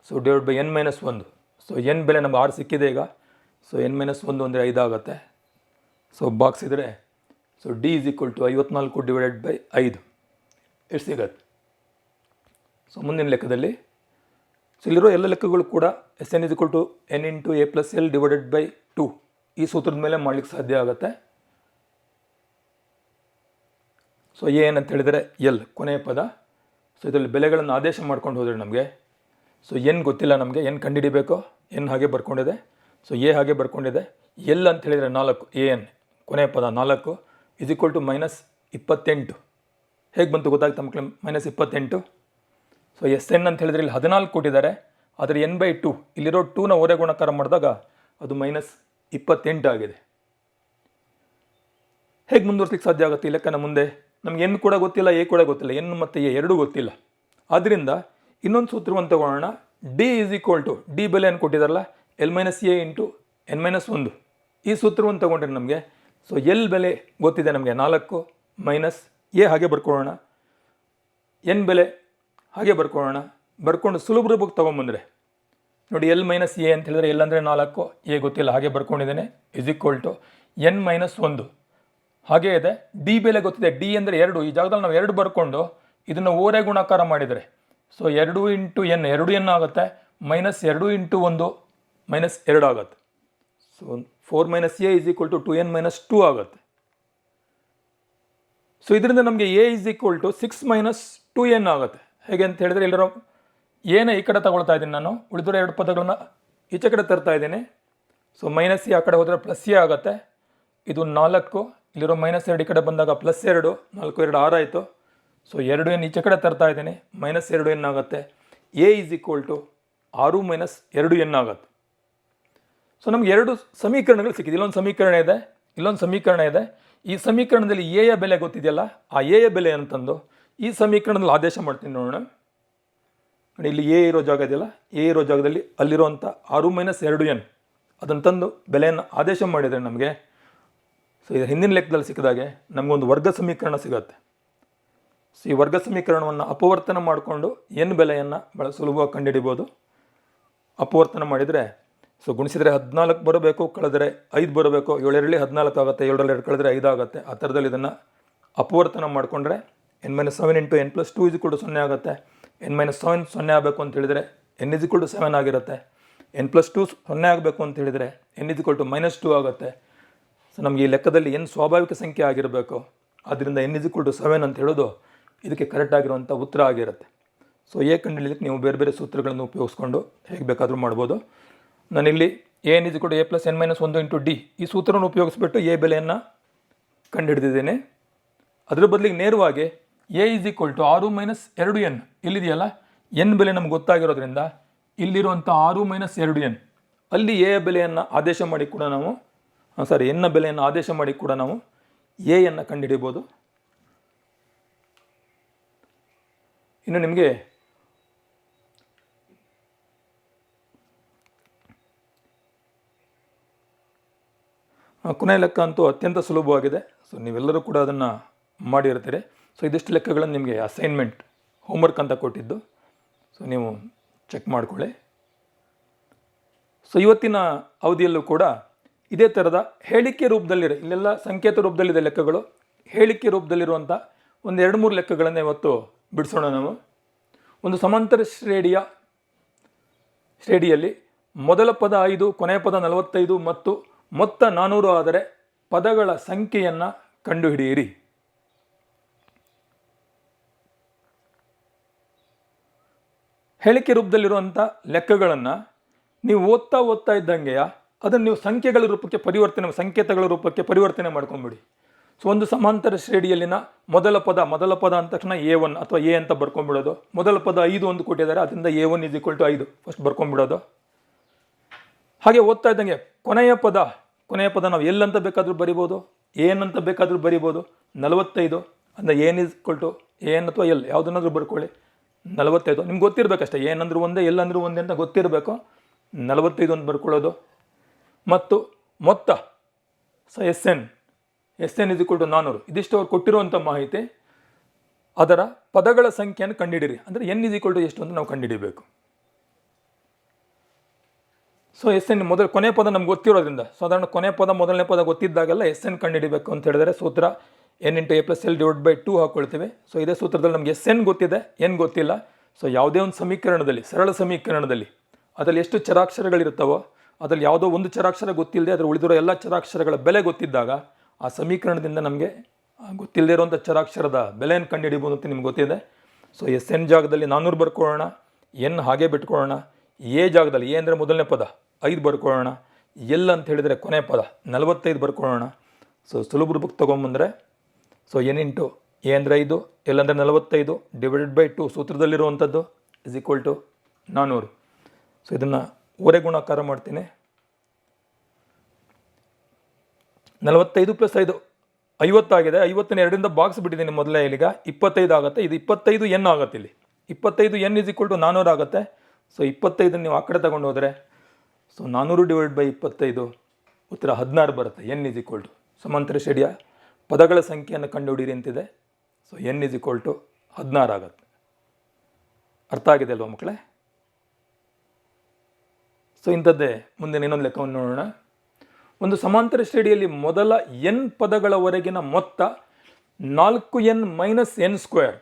So divide by n minus 1. So n ಬೆಲೆ ನಮ್ಗೆ 6 ಸಿಕ್ಕಿದೆ ಈಗ. ಸೊ n ಮೈನಸ್ 1 ಅಂದರೆ 5 ಆಗುತ್ತೆ. ಸೊ ಬಾಕ್ಸ್ ಇದ್ದರೆ so d is equal to 54 divided by 5 ಎಷ್ಟು ಸಿಗತ್ತೆ. ಸೊ ಮುಂದಿನ ಲೆಕ್ಕದಲ್ಲಿ ಸೊ ಇಲ್ಲಿರೋ ಎಲ್ಲ ಲೆಕ್ಕಗಳು ಕೂಡ S n is equal to N into A plus l divided by 2 ಈ ಸೂತ್ರದ ಮೇಲೆ ಮಾಡಲಿಕ್ಕೆ ಸಾಧ್ಯ ಆಗುತ್ತೆ. ಸೊ ಏನಂತ ಹೇಳಿದರೆ ಎಲ್ ಕೊನೆಯ ಪದ. ಸೊ ಇದರಲ್ಲಿ ಬೆಲೆಗಳನ್ನು ಆದೇಶ ಮಾಡ್ಕೊಂಡು ಹೋದರೆ ನಮಗೆ ಸೊ ಎನ್ ಗೊತ್ತಿಲ್ಲ ನಮಗೆ, ಎನ್ ಕಂಡುಹಿಡಿಬೇಕು. ಎನ್ ಹಾಗೆ ಬರ್ಕೊಂಡಿದೆ, ಸೊ ಎ ಹಾಗೆ ಬರ್ಕೊಂಡಿದೆ. ಎಲ್ ಅಂತ ಹೇಳಿದರೆ 4, ಎ ಎನ್ ಕೊನೆಯ ಪದ 4 -28. ಹೇಗೆ ಬಂತು ಗೊತ್ತಾಗ್ತಾ ಮಕ್ಕಳು? -28. ಸೊ ಎಸ್ ಎನ್ ಅಂತ ಹೇಳಿದರೆ ಇಲ್ಲಿ 14 ಕೊಟ್ಟಿದ್ದಾರೆ, ಆದರೆ n/2 ಇಲ್ಲಿರೋ 2ನ ಓರೆ ಗುಣಾಕಾರ ಮಾಡಿದಾಗ ಅದು -28 ಆಗಿದೆ. ಹೇಗೆ ಮುಂದುವರ್ಸ್ಲಿಕ್ಕೆ ಸಾಧ್ಯ ಆಗುತ್ತೆ ಈ ಲೆಕ್ಕನ ಮುಂದೆ? ನಮ್ಗೆ ಎನ್ ಕೂಡ ಗೊತ್ತಿಲ್ಲ, ಎ ಕೂಡ ಗೊತ್ತಿಲ್ಲ, ಎನ್ ಮತ್ತು ಎ ಎರಡೂ ಗೊತ್ತಿಲ್ಲ. ಆದ್ದರಿಂದ ಇನ್ನೊಂದು ಸೂತ್ರವನ್ನು ತಗೊಳ್ಳೋಣ. ಡಿ ಡಿ ಬೆಲೆಯನ್ನು ಕೊಟ್ಟಿದ್ದಾರಲ್ಲ, L - A × n-1. ಈ ಸೂತ್ರವನ್ನು ತಗೊಂಡ್ರೆ ನಮಗೆ ಸೊ ಎಲ್ ಬೆಲೆ ಗೊತ್ತಿದೆ ನಮಗೆ 4 ಮೈನಸ್ ಎ ಹಾಗೆ ಬರ್ಕೊಳ್ಳೋಣ, ಎನ್ ಬೆಲೆ ಹಾಗೆ ಬರ್ಕೊಳ್ಳೋಣ. ಬರ್ಕೊಂಡು ಸುಲಭ ರೂಪಕ್ಕೆ ತೊಗೊಂಬಂದರೆ ನೋಡಿ, L - A ಅಂತ ಹೇಳಿದ್ರೆ ಎಲ್ ಅಂದರೆ 4, ಎ ಗೊತ್ತಿಲ್ಲ ಹಾಗೆ ಬರ್ಕೊಂಡಿದ್ದೇನೆ, n-1 ಹಾಗೇ ಇದೆ. ಡಿ ಬೆಲೆ ಗೊತ್ತಿದೆ, ಡಿ ಅಂದರೆ 2. ಈ ಜಾಗದಲ್ಲಿ ನಾವು 2 ಬರ್ಕೊಂಡು ಇದನ್ನು ಓರೆ ಗುಣಾಕಾರ ಮಾಡಿದರೆ ಸೊ 2 × n 2n ಆಗುತ್ತೆ, -2 × 1 -2 ಆಗುತ್ತೆ. ಸೊ 4 - A = 2n - 2 ಆಗುತ್ತೆ. ಸೊ ಇದರಿಂದ ನಮಗೆ A = 6 - 2n ಆಗುತ್ತೆ. ಹೇಗೆ ಅಂತ ಹೇಳಿದ್ರೆ ಎಲ್ಲರೂ ಏನ ಈ ಕಡೆ ತಗೊಳ್ತಾ ಇದ್ದೀನಿ ನಾನು, ಉಳಿದಿರೋ 2 ಪದಗಳನ್ನ ಈಚೆ ಕಡೆ ತರ್ತಾ ಇದ್ದೀನಿ. ಸೊ -A ಆ ಕಡೆ ಹೋದರೆ +A ಆಗುತ್ತೆ. ಇದು 4, ಇಲ್ಲಿರೋ -2 ಈ ಕಡೆ ಬಂದಾಗ +2, 4 2 6 ಆಯಿತು. ಸೊ 2n ಈಚೆ ಕಡೆ ತರ್ತಾ ಇದ್ದೀನಿ, -2n ಆಗುತ್ತೆ. A = 6 - 2n ಆಗುತ್ತೆ. ಸೊ ನಮ್ಗೆ 2 ಸಮೀಕರಣಗಳು ಸಿಕ್ಕಿದೆ. ಇಲ್ಲೊಂದು ಸಮೀಕರಣ ಇದೆ, ಇಲ್ಲೊಂದು ಸಮೀಕರಣ ಇದೆ. ಈ ಸಮೀಕರಣದಲ್ಲಿ ಎಯ ಬೆಲೆ ಗೊತ್ತಿದೆಯಲ್ಲ, ಆ ಎಯ ಬೆಲೆ ಅಂತಂದು ಈ ಸಮೀಕರಣದಲ್ಲಿ ಆದೇಶ ಮಾಡ್ತೀನಿ ನೋಡೋಣ. ನೋಡಿ, ಇಲ್ಲಿ ಎ ಇರೋ ಜಾಗ ಇದೆಯಲ್ಲ, ಎ ಇರೋ ಜಾಗದಲ್ಲಿ ಅಲ್ಲಿರುವಂಥ 6 - 2n ಅದನ್ನು ತಂದು ಬೆಲೆಯನ್ನು ಆದೇಶ ಮಾಡಿದರೆ ನಮಗೆ ಸೊ ಇದು ಹಿಂದಿನ ಲೆಕ್ಕದಲ್ಲಿ ಸಿಕ್ಕಿದಾಗೆ ನಮಗೊಂದು ವರ್ಗ ಸಮೀಕರಣ ಸಿಗುತ್ತೆ. ಸೊ ಈ ವರ್ಗ ಸಮೀಕರಣವನ್ನು ಅಪವರ್ತನ ಮಾಡಿಕೊಂಡು ಎನ್ ಬೆಲೆಯನ್ನು ಭಾಳ ಸುಲಭವಾಗಿ ಕಂಡುಹಿಡಿಬೋದು. ಅಪವರ್ತನ ಮಾಡಿದರೆ ಸೊ ಗುಣಿಸಿದರೆ 14 ಬರಬೇಕು, ಕಳೆದರೆ 5 ಬರಬೇಕು. 7 2 14 ಆಗುತ್ತೆ, 7 2 ಕಳೆದರೆ 5 ಆಗುತ್ತೆ. ಆ ಥರದಲ್ಲಿ ಇದನ್ನು ಅಪವರ್ತನ ಮಾಡಿಕೊಂಡ್ರೆ n - 7 × n + 2 = 0 ಆಗುತ್ತೆ. n - 7 0 ಆಗಬೇಕು ಅಂತ ಹೇಳಿದರೆ n = 7 ಆಗಿರುತ್ತೆ. n + 2 0 ಆಗಬೇಕು ಅಂತ ಹೇಳಿದರೆ n = -2 ಆಗುತ್ತೆ. ಸೊ ನಮಗೆ ಈ ಲೆಕ್ಕದಲ್ಲಿ n ಸ್ವಾಭಾವಿಕ ಸಂಖ್ಯೆ ಆಗಿರಬೇಕು. ಆದ್ದರಿಂದ n = 7 ಅಂತ ಹೇಳೋದು ಇದಕ್ಕೆ ಕರೆಕ್ಟ್ ಆಗಿರುವಂಥ ಉತ್ತರ ಆಗಿರುತ್ತೆ. ಸೊ ಎ ಕಂಡುಹಿಡಿಯಲಿಕ್ಕೆ ನೀವು ಬೇರೆ ಬೇರೆ ಸೂತ್ರಗಳನ್ನು ಉಪಯೋಗಿಸ್ಕೊಂಡು ಹೇಗೆ ಬೇಕಾದರೂ ಮಾಡ್ಬೋದು. ನಾನಿಲ್ಲಿ n = A + n - 1 × d ಈ ಸೂತ್ರವನ್ನು ಉಪಯೋಗಿಸ್ಬಿಟ್ಟು ಎ ಬೆಲೆಯನ್ನು ಕಂಡುಹಿಡಿದಿದ್ದೇನೆ. ಅದರ ಬದಲಿಗೆ ನೇರವಾಗಿ A = 6 - 2n ಇಲ್ಲಿದೆಯಲ್ಲ, ಎನ್ ಬೆಲೆ ನಮ್ಗೆ ಗೊತ್ತಾಗಿರೋದ್ರಿಂದ ಇಲ್ಲಿರುವಂಥ 6 - 2n ಅಲ್ಲಿ ಎ ಬೆಲೆಯನ್ನು ಆದೇಶ ಮಾಡಿ ಕೂಡ ನಾವು ಎನ್ನ ಬೆಲೆಯನ್ನು ಆದೇಶ ಮಾಡಿ ಕೂಡ ನಾವು ಎಯನ್ನು ಕಂಡುಹಿಡಿಬೋದು. ಇನ್ನು ನಿಮಗೆ ಕೊನೆಯ ಲೆಕ್ಕ ಅಂತೂ ಅತ್ಯಂತ ಸುಲಭವಾಗಿದೆ. ಸೊ ನೀವೆಲ್ಲರೂ ಕೂಡ ಅದನ್ನು ಮಾಡಿರ್ತೀರಿ. ಸೊ ಇದಿಷ್ಟು ಲೆಕ್ಕಗಳನ್ನು ನಿಮಗೆ ಅಸೈನ್ಮೆಂಟ್ ಹೋಮ್ವರ್ಕ್ ಅಂತ ಕೊಟ್ಟಿದ್ದು, ಸೊ ನೀವು ಚೆಕ್ ಮಾಡ್ಕೊಳ್ಳಿ. ಸೊ ಇವತ್ತಿನ ಅವಧಿಯಲ್ಲೂ ಕೂಡ ಇದೇ ಥರದ ಹೇಳಿಕೆ ರೂಪದಲ್ಲಿರೋ, ಇಲ್ಲೆಲ್ಲ ಸಂಕೇತ ರೂಪದಲ್ಲಿದೆ ಲೆಕ್ಕಗಳು, ಹೇಳಿಕೆ ರೂಪದಲ್ಲಿರುವಂಥ ಒಂದು 2-3 ಲೆಕ್ಕಗಳನ್ನು ಇವತ್ತು ಬಿಡಿಸೋಣ ನಾವು. ಒಂದು ಸಮಾಂತರ ಶ್ರೇಣಿಯಲ್ಲಿ ಮೊದಲ ಪದ 5, ಕೊನೆಯ ಪದ 45 ಮತ್ತು ಮೊತ್ತ 400 ಆದರೆ ಪದಗಳ ಸಂಖ್ಯೆಯನ್ನು ಕಂಡುಹಿಡಿಯಿರಿ. ಹೇಳಿಕೆ ರೂಪದಲ್ಲಿರುವಂಥ ಲೆಕ್ಕಗಳನ್ನು ನೀವು ಓದ್ತಾ ಇದ್ದಂಗೆ ಅದನ್ನು ನೀವು ಸಂಖ್ಯೆಗಳ ರೂಪಕ್ಕೆ ಸಂಕೇತಗಳ ರೂಪಕ್ಕೆ ಪರಿವರ್ತನೆ ಮಾಡ್ಕೊಂಬಿಡಿ. ಸೊ ಒಂದು ಸಮಾಂತರ ಶ್ರೇಣಿಯಲ್ಲಿನ ಮೊದಲ ಪದ ಅಂದ ತಕ್ಷಣ A1 ಅಥವಾ ಎ ಅಂತ ಬರ್ಕೊಂಡ್ಬಿಡೋದು. ಮೊದಲ ಪದ 5 ಒಂದು ಕೊಟ್ಟಿದ್ದಾರೆ, ಅದರಿಂದ A1 = 5 ಫಸ್ಟ್ ಬರ್ಕೊಂಡ್ಬಿಡೋದು. ಹಾಗೆ ಓದ್ತಾ ಇದ್ದಂಗೆ ಕೊನೆಯ ಪದ ನಾವು ಎಲ್ ಅಂತ ಬೇಕಾದರೂ ಬರಿಬೋದು, ಎನ್ ಅಂತ ಬೇಕಾದರೂ ಬರಿಬೋದು. 45 ಅಂದರೆ AN ಅಥವಾ ಎಲ್ ಯಾವುದನ್ನಾದ್ರೂ ಬರ್ಕೊಳ್ಳಿ. 45 ನಿಮ್ಗೆ ಗೊತ್ತಿರಬೇಕಷ್ಟೇ, ಏನ್ ಅಂದರೂ ಒಂದೇ ಎಲ್ ಅಂದರೂ ಒಂದೇ ಅಂತ ಗೊತ್ತಿರಬೇಕು. 45 ಅಂತ ಬರ್ಕೊಳ್ಳೋದು. ಮತ್ತು ಮೊತ್ತ SN = 400. ಇದಿಷ್ಟು ಅವ್ರು ಕೊಟ್ಟಿರುವಂಥ ಮಾಹಿತಿ. ಅದರ ಪದಗಳ ಸಂಖ್ಯೆಯನ್ನು ಕಂಡುಹಿಡಿಯಿರಿ. ಅಂದರೆ n = ಎಷ್ಟು ಅಂತ ನಾವು ಕಂಡುಹಿಡಿಬೇಕು. ಸೊ SN ಕೊನೆಯ ಪದ ನಮ್ಗೆ ಗೊತ್ತಿರೋದ್ರಿಂದ, ಸಾಧಾರಣ ಕೊನೆಯ ಪದ ಮೊದಲನೇ ಪದ ಗೊತ್ತಿದ್ದಾಗೆಲ್ಲ SN ಕಂಡುಹಿಡಿಬೇಕು ಅಂತ ಹೇಳಿದರೆ ಸೂತ್ರ n × A + L / 2 ಹಾಕ್ಕೊಳ್ತೀವಿ. ಸೊ ಇದೇ ಸೂತ್ರದಲ್ಲಿ ನಮಗೆ SN ಗೊತ್ತಿದೆ, n ಗೊತ್ತಿಲ್ಲ. ಸೊ ಯಾವುದೇ ಒಂದು ಸಮೀಕರಣದಲ್ಲಿ, ಸರಳ ಸಮೀಕರಣದಲ್ಲಿ ಅದರಲ್ಲಿ ಎಷ್ಟು ಚರಾಕ್ಷರಗಳಿರ್ತಾವೋ ಅದರಲ್ಲಿ ಯಾವುದೋ ಒಂದು ಚರಾಕ್ಷರ ಗೊತ್ತಿಲ್ಲದೆ ಅದರ ಉಳಿದಿರೋ ಎಲ್ಲ ಚರಾಕ್ಷರಗಳ ಬೆಲೆ ಗೊತ್ತಿದ್ದಾಗ ಆ ಸಮೀಕರಣದಿಂದ ನಮಗೆ ಗೊತ್ತಿಲ್ಲದೆ ಇರುವಂಥ ಚರಾಕ್ಷರದ ಬೆಲೆಯನ್ನು ಕಂಡುಹಿಡಿಬೋದು ಅಂತ ನಿಮ್ಗೆ ಗೊತ್ತಿದೆ. ಸೊ ಎಸ್ ಎನ್ ಜಾಗದಲ್ಲಿ 400 ಬರ್ಕೊಳ್ಳೋಣ, ಎನ್ ಹಾಗೆ ಬಿಟ್ಕೊಳ್ಳೋಣ. ಎ ಜಾಗದಲ್ಲಿ ಎ ಅಂದರೆ ಮೊದಲನೇ ಪದ 5 ಬರ್ಕೊಳ್ಳೋಣ, ಎಲ್ ಅಂತ ಹೇಳಿದರೆ ಕೊನೆ ಪದ 45 ಬರ್ಕೊಳ್ಳೋಣ. ಸೊ ಸುಲಭ ರೂಪಕ್ಕೆ ತೊಗೊಂಬಂದರೆ ಸೊ ಎನ್ ಇಂಟು ಎ ಅಂದರೆ 5, ಎಲ್ ಅಂದರೆ 45 ಡಿವೈಡೆಡ್ ಬೈ 2 ಸೂತ್ರದಲ್ಲಿರುವಂಥದ್ದು ಇಸ್ ಈಕ್ವಲ್ ಟು 400. ಸೊ ಇದನ್ನು ಓರೆ ಗುಣಾಕಾರ ಮಾಡ್ತೀನಿ. 45 + 5 50 ಆಗಿದೆ. 50ನ 2ರಿಂದ ಬಾಕ್ಸ್ ಬಿಟ್ಟಿದ್ದೀನಿ ಮೊದಲೇ. ಇಲ್ಲಿಗ 25 ಆಗುತ್ತೆ. ಇದು 25 ಎನ್ ಆಗುತ್ತೆ. ಇಲ್ಲಿ 25 ಎನ್ ಇಸ್ ಈಕ್ವಲ್ ಟು 400 ಆಗುತ್ತೆ. ಸೊ 25 ನೀವು ಆ ಕಡೆ ತಗೊಂಡು ಹೋದರೆ ಸೊ 400 ಡಿವೈಡ್ ಬೈ 25 ಉತ್ತರ 16 ಬರುತ್ತೆ. ಎನ್ ಇಸ್ ಈಕ್ವಲ್ ಟು ಸಮಾಂತರ ಶ್ರೇಣಿಯ ಪದಗಳ ಸಂಖ್ಯೆಯನ್ನು ಕಂಡುಹಿಡಿಯಿರಿ ಅಂತಿದೆ. So N is equal to 16 ಆಗುತ್ತೆ. ಅರ್ಥ ಆಗಿದೆ ಅಲ್ವಾ ಮಕ್ಕಳೇ? ಸೊ ಇಂಥದ್ದೇ ಮುಂದೆ ಇನ್ನೊಂದು ಲೆಕ್ಕವನ್ನು ನೋಡೋಣ. ಒಂದು ಸಮಾಂತರ ಶ್ರೇಣಿಯಲ್ಲಿ ಮೊದಲ ಎನ್ ಪದಗಳವರೆಗಿನ ಮೊತ್ತ 4n - n².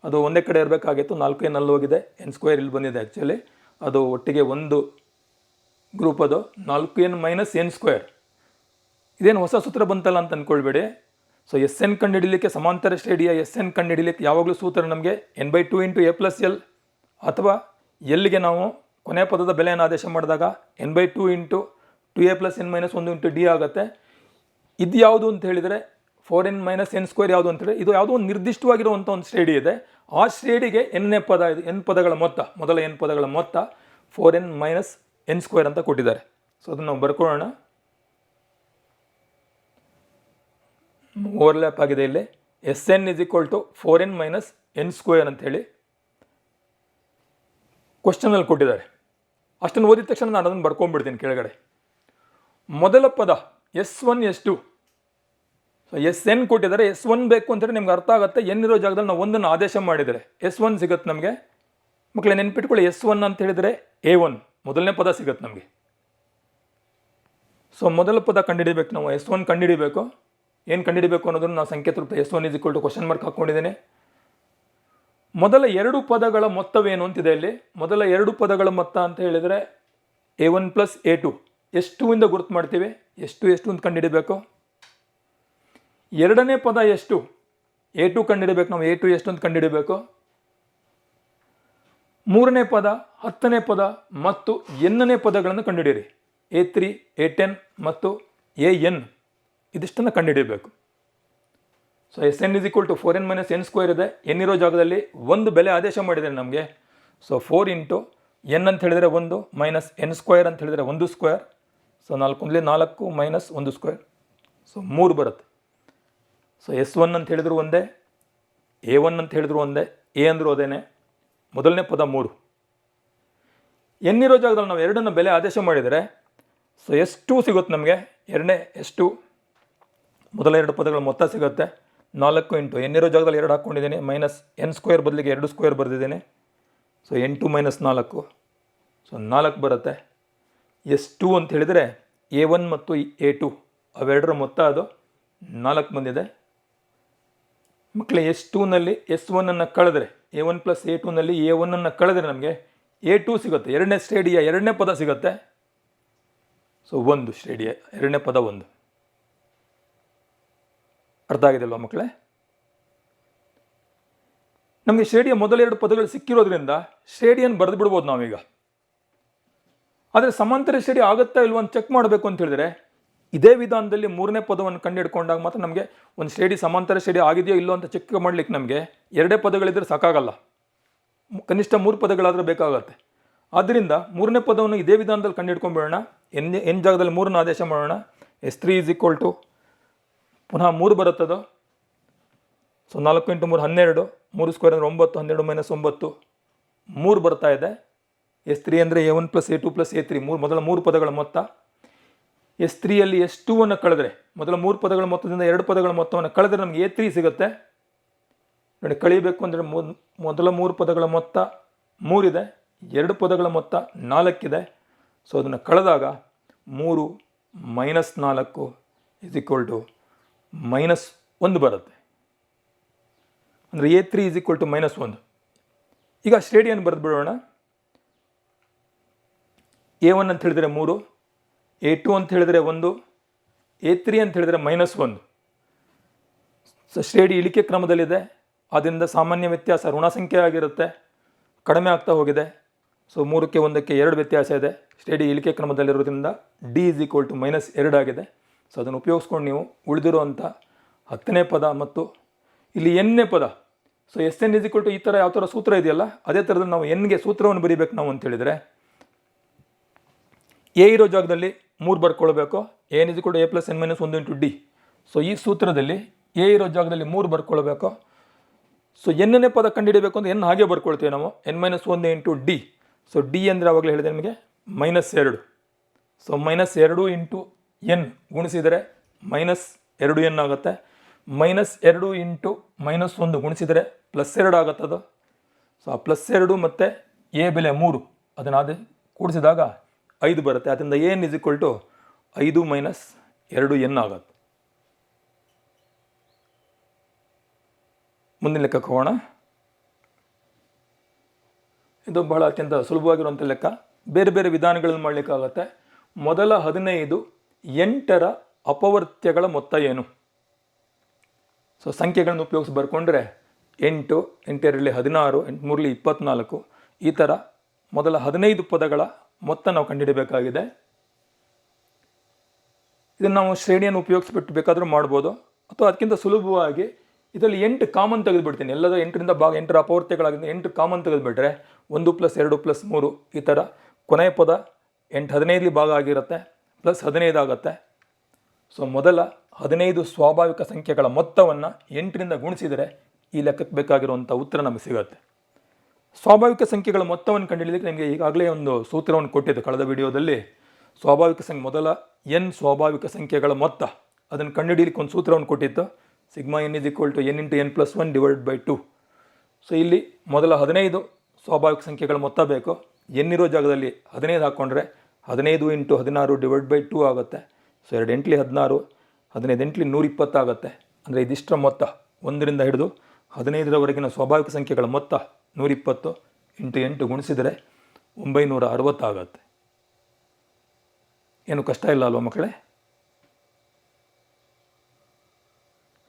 ಅದು ಒಂದೇ ಕಡೆ ಇರಬೇಕಾಗಿತ್ತು. 4n ಅಲ್ಲಿ ಹೋಗಿದೆ, n² ಇಲ್ಲಿ ಬಂದಿದೆ. ಆ್ಯಕ್ಚುಲಿ ಅದು ಒಟ್ಟಿಗೆ ಒಂದು ಗ್ರೂಪ್. ಅದು 4n - n². ಇದೇನು ಹೊಸ ಸೂತ್ರ ಬಂತಲ್ಲ ಅಂತ ಅಂದ್ಕೊಳ್ಬೇಡಿ. ಸೊ ಎಸ್ ಎನ್ ಕಂಡುಹಿಡಲಿಕ್ಕೆ, ಸಮಾಂತರ ಶ್ರೇಣಿಯ ಎಸ್ ಎನ್ ಕಂಡುಹಿಡಲಿಕ್ಕೆ ಯಾವಾಗಲೂ ಸೂತ್ರ ನಮಗೆ n/2 × a + l, ಅಥವಾ ಎಲ್ಲಿಗೆ ನಾವು ಕೊನೆ ಪದದ ಬೆಲೆಯನ್ನು ಆದೇಶ ಮಾಡಿದಾಗ n/2 × 2a + n - 1 × d ಆಗುತ್ತೆ. ಇದು ಯಾವುದು ಅಂತ ಹೇಳಿದರೆ 4n - n² ಯಾವುದು ಅಂತ ಹೇಳಿದ್ರೆ ಇದು ಯಾವುದೋ ಒಂದು ನಿರ್ದಿಷ್ಟವಾಗಿರುವಂಥ ಒಂದು ಶ್ರೇಣಿ ಇದೆ. ಆ ಶ್ರೇಣಿಗೆ ಎನ್ನೇ ಪದ ಇದು, ಎನ್ ಪದಗಳ ಮೊತ್ತ, ಮೊದಲ ಎನ್ ಪದಗಳ ಮೊತ್ತ 4n - n² ಅಂತ ಕೊಟ್ಟಿದ್ದಾರೆ. ಸೊ ಅದನ್ನು ನಾವು ಬರ್ಕೊಳ್ಳೋಣ. ಓವರ್ಲ್ಯಾಪ್ ಆಗಿದೆ ಇಲ್ಲಿ. S n is equal to 4n - n² ಅಂತೇಳಿ ಕ್ವಶನಲ್ಲಿ ಕೊಟ್ಟಿದ್ದಾರೆ. ಅಷ್ಟನ್ನು ಓದಿದ ತಕ್ಷಣ ನಾನು ಅದನ್ನು ಬರ್ಕೊಂಡ್ಬಿಡ್ತೀನಿ ಕೆಳಗಡೆ. ಮೊದಲ ಪದ S1 S2. So S N ಕೊಟ್ಟಿದ್ದಾರೆ. S1 ಬೇಕು ಅಂತೇಳಿ ನಿಮ್ಗೆ ಅರ್ಥ ಆಗುತ್ತೆ. ಎನ್ ಇರೋ ಜಾಗದಲ್ಲಿ ನಾವು ಒಂದನ್ನು ಆದೇಶ ಮಾಡಿದರೆ S1 ಸಿಗುತ್ತೆ ನಮಗೆ. ಮಕ್ಕಳೇ ನೆನ್ಪಿಟ್ಕೊಳ್ಳಿ, S1 ಅಂತ ಹೇಳಿದರೆ A1 ಮೊದಲನೇ ಪದ ಸಿಗುತ್ತೆ ನಮಗೆ. ಸೊ ಮೊದಲ ಪದ ಕಂಡುಹಿಡಿಬೇಕು ನಾವು. S1 ಕಂಡುಹಿಡಿಬೇಕು. ಏನು ಕಂಡುಹಿಡಿಬೇಕು ಅನ್ನೋದನ್ನು ನಾವು ಸಂಕೇತ ರೂಪ S1 is equal to question mark ಹಾಕ್ಕೊಂಡಿದ್ದೀನಿ. ಮೊದಲ 2 ಪದಗಳ ಮೊತ್ತವೇನು ಅಂತಿದೆ ಇಲ್ಲಿ. ಮೊದಲ 2 ಪದಗಳ ಮೊತ್ತ ಅಂತ ಹೇಳಿದರೆ A1 + A2. S2 ಇಂದ ಗುರುತು ಮಾಡ್ತೀವಿ. ಎಷ್ಟು ಅಂತ ಕಂಡುಹಿಡಿಬೇಕು. ಎರಡನೇ ಪದ ಎಷ್ಟು, A2 ಕಂಡುಹಿಡಿಬೇಕು ನಾವು. A2 ಎಷ್ಟು ಅಂತ ಕಂಡುಹಿಡಿಬೇಕು. ಮೂರನೇ ಪದ, 10ನೇ ಪದ ಮತ್ತು ಎನ್ನನೇ ಪದಗಳನ್ನು ಕಂಡುಹಿಡಿಯಿರಿ. A3, A10 ಮತ್ತು AN ಇದಿಷ್ಟನ್ನು ಕಂಡುಹಿಡಿಯಬೇಕು. So S n is equal to 4n - n² ಇದೆ. ಎನ್ ಇರೋ ಜಾಗದಲ್ಲಿ ಒಂದು ಬೆಲೆ ಆದೇಶ ಮಾಡಿದರೆ ನಮಗೆ. ಸೊ 4 × n ಅಂತ ಹೇಳಿದರೆ 1 ಮೈನಸ್ n² ಅಂತ ಹೇಳಿದರೆ 1². So 4 × 4 minus 1². ಸೊ 3 ಬರುತ್ತೆ. ಸೊ S1 ಅಂತ ಹೇಳಿದ್ರು ಒಂದೇ, A1 ಅಂತ ಹೇಳಿದ್ರು ಒಂದೇ, ಎ ಅಂದರೂ ಅದೇನೆ. ಮೊದಲನೇ ಪದ 3. ಎನ್ ಇರೋ ಜಾಗದಲ್ಲಿ ನಾವು ಎರಡನ್ನು ಬೆಲೆ ಆದೇಶ ಮಾಡಿದರೆ ಸೊ S2 ಸಿಗುತ್ತೆ ನಮಗೆ. ಎರಡನೇ S2 ಮೊದಲ 2 ಪದಗಳ ಮೊತ್ತ ಸಿಗುತ್ತೆ. 4 × ಎನ್ ಇರೋ ಜಾಗದಲ್ಲಿ 2 ಹಾಕ್ಕೊಂಡಿದ್ದೀನಿ, ಮೈನಸ್ n² ಬದಲಿಗೆ 2² ಬರೆದಿದ್ದೀನಿ. So n2 - 4. ಸೊ 4 ಬರುತ್ತೆ. S2 ಅಂತ ಹೇಳಿದರೆ A1 ಮತ್ತು A2 ಅವೆರಡರ ಮೊತ್ತ ಅದು 4 ಬಂದಿದೆ. ಮಕ್ಕಳೇ S2ನಲ್ಲಿ S1 ಕಳೆದರೆ, A1 + A2ನಲ್ಲಿ A1 ಕಳೆದರೆ ನಮಗೆ A2 ಸಿಗುತ್ತೆ. ಎರಡನೇ ಶ್ರೇಣಿಯ ಎರಡನೇ ಪದ ಸಿಗುತ್ತೆ. ಸೊ 1 ಶ್ರೇಣಿಯ ಎರಡನೇ ಪದ 1. ಅರ್ಥ ಆಗಿದೆಲ್ವ ಮಕ್ಕಳೇ? ನಮಗೆ ಶ್ರೇಣಿಯ ಮೊದಲ 2 ಪದಗಳು ಸಿಕ್ಕಿರೋದ್ರಿಂದ ಶ್ರೇಣಿಯನ್ನು ಬರೆದು ಬಿಡ್ಬೋದು ನಾವೀಗ. ಆದರೆ ಸಮಾಂತರ ಶ್ರೇಣಿ ಆಗುತ್ತಾ ಇಲ್ವ ಅಂತ ಚೆಕ್ ಮಾಡಬೇಕು ಅಂತ ಹೇಳಿದ್ರೆ ಇದೇ ವಿಧಾನದಲ್ಲಿ ಮೂರನೇ ಪದವನ್ನು ಕಂಡುಹಿಡ್ಕೊಂಡಾಗ ಮಾತ್ರ ನಮಗೆ ಒಂದು ಶ್ರೇಣಿ ಸಮಾಂತರ ಶ್ರೇಣಿ ಆಗಿದೆಯೋ ಇಲ್ಲೋ ಅಂತ ಚೆಕ್ ಮಾಡಲಿಕ್ಕೆ ನಮಗೆ 2 ಪದಗಳಿದ್ರೆ ಸಾಕಾಗಲ್ಲ, ಕನಿಷ್ಠ 3 ಪದಗಳಾದರೂ ಬೇಕಾಗತ್ತೆ. ಆದ್ದರಿಂದ ಮೂರನೇ ಪದವನ್ನು ಇದೇ ವಿಧಾನದಲ್ಲಿ ಕಂಡುಹಿಡ್ಕೊಂಡ್ಬಿಡೋಣ. ಎನ್ ಜಾಗದಲ್ಲಿ 3ನ ಆದೇಶ ಮಾಡೋಣ. S3 ಇಸ್ ಈಕ್ವಲ್ ಟು ಪುನಃ 3 ಬರುತ್ತದು. ಸೊ 4 × 3 12, 3² ಅಂದರೆ 9, 12 - 9 3 ಬರ್ತಾ ಇದೆ. S3 ಅಂದರೆ A1 + A2 + A3 ಮೊದಲ 3 ಪದಗಳ ಮೊತ್ತ. S3ಯಲ್ಲಿ S2 ಕಳೆದರೆ, ಮೊದಲ 3 ಪದಗಳ ಮೊತ್ತದಿಂದ 2 ಪದಗಳ ಮೊತ್ತವನ್ನು ಕಳೆದರೆ ನಮಗೆ A3 ಸಿಗುತ್ತೆ. ನೋಡಿ, ಕಳಿಬೇಕು ಅಂದರೆ ಮೊದಲ 3 ಪದಗಳ ಮೊತ್ತ 3 ಇದೆ, 2 ಪದಗಳ ಮೊತ್ತ 4 ಇದೆ. ಸೊ ಅದನ್ನು ಕಳೆದಾಗ 3 - 4 ಇಸ್ ಈಕ್ವಲ್ ಟು -1 ಬರುತ್ತೆ. ಅಂದರೆ A3 ಇಸ್ ಈಕ್ವಲ್ ಟು -1. ಈಗ ಶ್ರೇಣಿಯನ್ನು ಬರೆದು ಬಿಡೋಣ. A1 ಅಂತ ಹೇಳಿದರೆ 3, A2 ಅಂತ ಹೇಳಿದರೆ 1, A3 ಅಂತ ಹೇಳಿದರೆ -1. ಸೊ ಶ್ರೇಣಿ ಇಳಿಕೆ ಕ್ರಮದಲ್ಲಿದೆ, ಆದ್ದರಿಂದ ಸಾಮಾನ್ಯ ವ್ಯತ್ಯಾಸ ಋಣ ಸಂಖ್ಯೆ ಆಗಿರುತ್ತೆ, ಕಡಿಮೆ ಆಗ್ತಾ ಹೋಗಿದೆ. ಸೊ 3ಕ್ಕೆ 1ಕ್ಕೆ 2 ವ್ಯತ್ಯಾಸ ಇದೆ. ಶ್ರೇಣಿ ಇಳಿಕೆ ಕ್ರಮದಲ್ಲಿರೋದ್ರಿಂದ D = -2 ಆಗಿದೆ. ಸೊ ಅದನ್ನು ಉಪಯೋಗಿಸ್ಕೊಂಡು ನೀವು ಉಳಿದಿರುವಂಥ 10ನೇ ಪದ ಮತ್ತು ಇಲ್ಲಿ n ನೇ ಪದ, ಸೊ SN = ಈ ಥರ ಯಾವ ಥರ ಸೂತ್ರ ಇದೆಯಲ್ಲ ಅದೇ ಥರದಲ್ಲಿ ನಾವು ಎನ್ಗೆ ಸೂತ್ರವನ್ನು ಬರೀಬೇಕು ನಾವು ಅಂತೇಳಿದರೆ, ಎ ಇರೋ ಜಾಗದಲ್ಲಿ 3 ಬರ್ಕೊಳ್ಬೇಕು. AN = A + n - 1 × D. So ಈ ಸೂತ್ರದಲ್ಲಿ ಎ ಇರೋ ಜಾಗದಲ್ಲಿ 3 ಬರ್ಕೊಳ್ಬೇಕು. ಸೊ ಎನ್ನೇ ಪದ ಕಂಡುಹಿಡಬೇಕು ಅಂದರೆ ಎನ್ ಹಾಗೆ ಬರ್ಕೊಳ್ತೀವಿ ನಾವು, n - 1 × D. ಸೊ D ಅಂದರೆ ಆವಾಗಲೇ ಹೇಳಿದೆ ನಿಮಗೆ -2. ಸೊ -2 × n ಗುಣಿಸಿದರೆ -2n ಆಗುತ್ತೆ. -2 × -1 ಗುಣಿಸಿದರೆ +2 ಆಗುತ್ತದು. ಸೊ ಆ +2 ಮತ್ತು ಎ ಬೆಲೆ 3 ಅದನ್ನು ಕೂಡಿಸಿದಾಗ 5 ಬರುತ್ತೆ. ಅದರಿಂದ AN = 5 - 2n ಆಗುತ್ತೆ. ಮುಂದಿನ ಲೆಕ್ಕಕ್ಕೆ ಹೋಗೋಣ. ಇದು ಬಹಳ ಅತ್ಯಂತ ಸುಲಭವಾಗಿರುವಂಥ ಲೆಕ್ಕ. ಬೇರೆ ಬೇರೆ ವಿಧಾನಗಳನ್ನು ಮಾಡಲಿಕ್ಕಾಗತ್ತೆ. ಮೊದಲ 15 8ರ ಅಪವರ್ತ್ಯಗಳ ಮೊತ್ತ ಏನು? ಸೊ ಸಂಖ್ಯೆಗಳನ್ನು ಉಪಯೋಗಿಸಿ ಬರ್ಕೊಂಡ್ರೆ 8, 8 16, 8 24 ಈ ಥರ ಮೊದಲ 15 ಪದಗಳ ಮೊತ್ತ ನಾವು ಕಂಡುಹಿಡಬೇಕಾಗಿದೆ. ಇದನ್ನು ನಾವು ಶ್ರೇಣಿಯನ್ನು ಉಪಯೋಗಿಸ್ಬಿಟ್ಟು ಬೇಕಾದರೂ ಮಾಡ್ಬೋದು, ಅಥವಾ ಅದಕ್ಕಿಂತ ಸುಲಭವಾಗಿ ಇದರಲ್ಲಿ 8 ಕಾಮನ್ ತೆಗೆದುಬಿಡ್ತೀನಿ. ಎಲ್ಲದ 8ರಿಂದ ಭಾಗ 8ರ ಅಪವರ್ತ್ಯಗಳಾಗಿದ್ದು 8 ಕಾಮನ್ ತೆಗೆದುಬಿಟ್ರೆ 1 + 2 + 3 ಈ ಥರ ಕೊನೆಯ ಪದ 8 15 ಭಾಗ ಆಗಿರುತ್ತೆ, +15 ಆಗುತ್ತೆ. ಸೊ ಮೊದಲ 15 ಸ್ವಾಭಾವಿಕ ಸಂಖ್ಯೆಗಳ ಮೊತ್ತವನ್ನು 8ರಿಂದ ಗುಣಿಸಿದರೆ ಈ ಲೆಕ್ಕಕ್ಕೆ ಬೇಕಾಗಿರುವಂಥ ಉತ್ತರ ನಮಗೆ ಸಿಗುತ್ತೆ. ಸ್ವಾಭಾವಿಕ ಸಂಖ್ಯೆಗಳ ಮೊತ್ತವನ್ನು ಕಂಡುಹಿಡಿಯಲಿಕ್ಕೆ ನಿಮಗೆ ಈಗಾಗಲೇ ಒಂದು ಸೂತ್ರವನ್ನು ಕೊಟ್ಟಿದ್ದು ಕಳೆದ ವಿಡಿಯೋದಲ್ಲಿ. ಸ್ವಾಭಾವಿಕ ಸಂಖ್ಯೆ ಮೊದಲ n ಸ್ವಾಭಾವಿಕ ಸಂಖ್ಯೆಗಳ ಮೊತ್ತ ಅದನ್ನು ಕಂಡುಹಿಡಿಯಲಿಕ್ಕೆ ಒಂದು ಸೂತ್ರವನ್ನು ಕೊಟ್ಟಿತ್ತು. σn = n × n + 1 / 2. ಸೊ ಇಲ್ಲಿ ಮೊದಲ 15 ಸ್ವಾಭಾವಿಕ ಸಂಖ್ಯೆಗಳ ಮೊತ್ತ ಬೇಕು. n ಇರೋ ಜಾಗದಲ್ಲಿ 15 ಹಾಕ್ಕೊಂಡ್ರೆ 15 × 16 / 2 ಆಗುತ್ತೆ. ಸೊ 2 8 16, 15 8 120 ಆಗುತ್ತೆ. ಅಂದರೆ ಇದಿಷ್ಟರ ಮೊತ್ತ 1ರಿಂದ ಹಿಡಿದು 15ರವರೆಗಿನ ಸ್ವಾಭಾವಿಕ ಸಂಖ್ಯೆಗಳ ಮೊತ್ತ 120 × 8 ಗುಣಿಸಿದರೆ 960 ಆಗುತ್ತೆ. ಏನು ಕಷ್ಟ ಇಲ್ಲ ಅಲ್ವ ಮಕ್ಕಳೇ?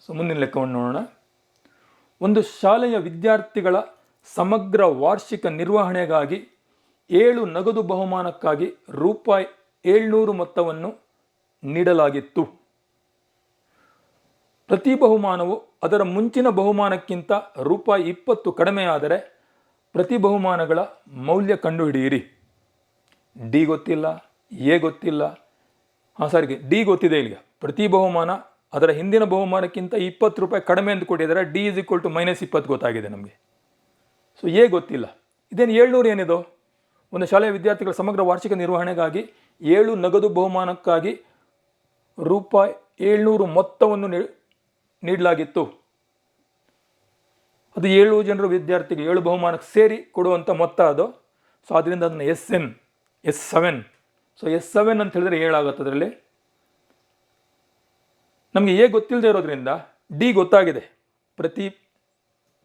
ಸೊ ಮುಂದಿನ ಲೆಕ್ಕವನ್ನು ನೋಡೋಣ. ಒಂದು ಶಾಲೆಯ ವಿದ್ಯಾರ್ಥಿಗಳ ಸಮಗ್ರ ವಾರ್ಷಿಕ ನಿರ್ವಹಣೆಗಾಗಿ 7 ನಗದು ಬಹುಮಾನಕ್ಕಾಗಿ ₹700 ಮೊತ್ತವನ್ನು ನೀಡಲಾಗಿತ್ತು. ಪ್ರತಿ ಬಹುಮಾನವು ಅದರ ಮುಂಚಿನ ಬಹುಮಾನಕ್ಕಿಂತ ₹20 ಕಡಿಮೆಯಾದರೆ ಪ್ರತಿ ಬಹುಮಾನಗಳ ಮೌಲ್ಯ ಕಂಡುಹಿಡಿಯಿರಿ. ಡಿ ಗೊತ್ತಿಲ್ಲ, ಎ ಗೊತ್ತಿಲ್ಲ, ಡಿ ಗೊತ್ತಿದೆ. ಇಲ್ಲಿಗೆ ಪ್ರತಿ ಬಹುಮಾನ ಅದರ ಹಿಂದಿನ ಬಹುಮಾನಕ್ಕಿಂತ ₹20 ಕಡಿಮೆ ಅಂತ ಕೊಟ್ಟಿದ್ದಾರೆ. D = -20 ಗೊತ್ತಾಗಿದೆ ನಮಗೆ. ಸೊ ಎ ಗೊತ್ತಿಲ್ಲ. ಇದೇನು 700 ಏನಿದು? ಒಂದು ಶಾಲೆಯ ವಿದ್ಯಾರ್ಥಿಗಳ ಸಮಗ್ರ ವಾರ್ಷಿಕ ನಿರ್ವಹಣೆಗಾಗಿ 7 ನಗದು ಬಹುಮಾನಕ್ಕಾಗಿ ₹700 ಮೊತ್ತವನ್ನು ನೀಡಲಾಗಿತ್ತು. ಅದು 7 ಜನರು ವಿದ್ಯಾರ್ಥಿಗೆ 7 ಬಹುಮಾನಕ್ಕೆ ಸೇರಿ ಕೊಡುವಂಥ ಮೊತ್ತ ಅದು. ಸೊ ಅದರಿಂದ ಅದನ್ನು S7. ಸೊ S7 ಅಂತ ಹೇಳಿದ್ರೆ 7 ಆಗುತ್ತೆ. ಅದರಲ್ಲಿ ನಮಗೆ ಎ ಗೊತ್ತಿಲ್ಲದೆ ಇರೋದ್ರಿಂದ ಡಿ ಗೊತ್ತಾಗಿದೆ. ಪ್ರತಿ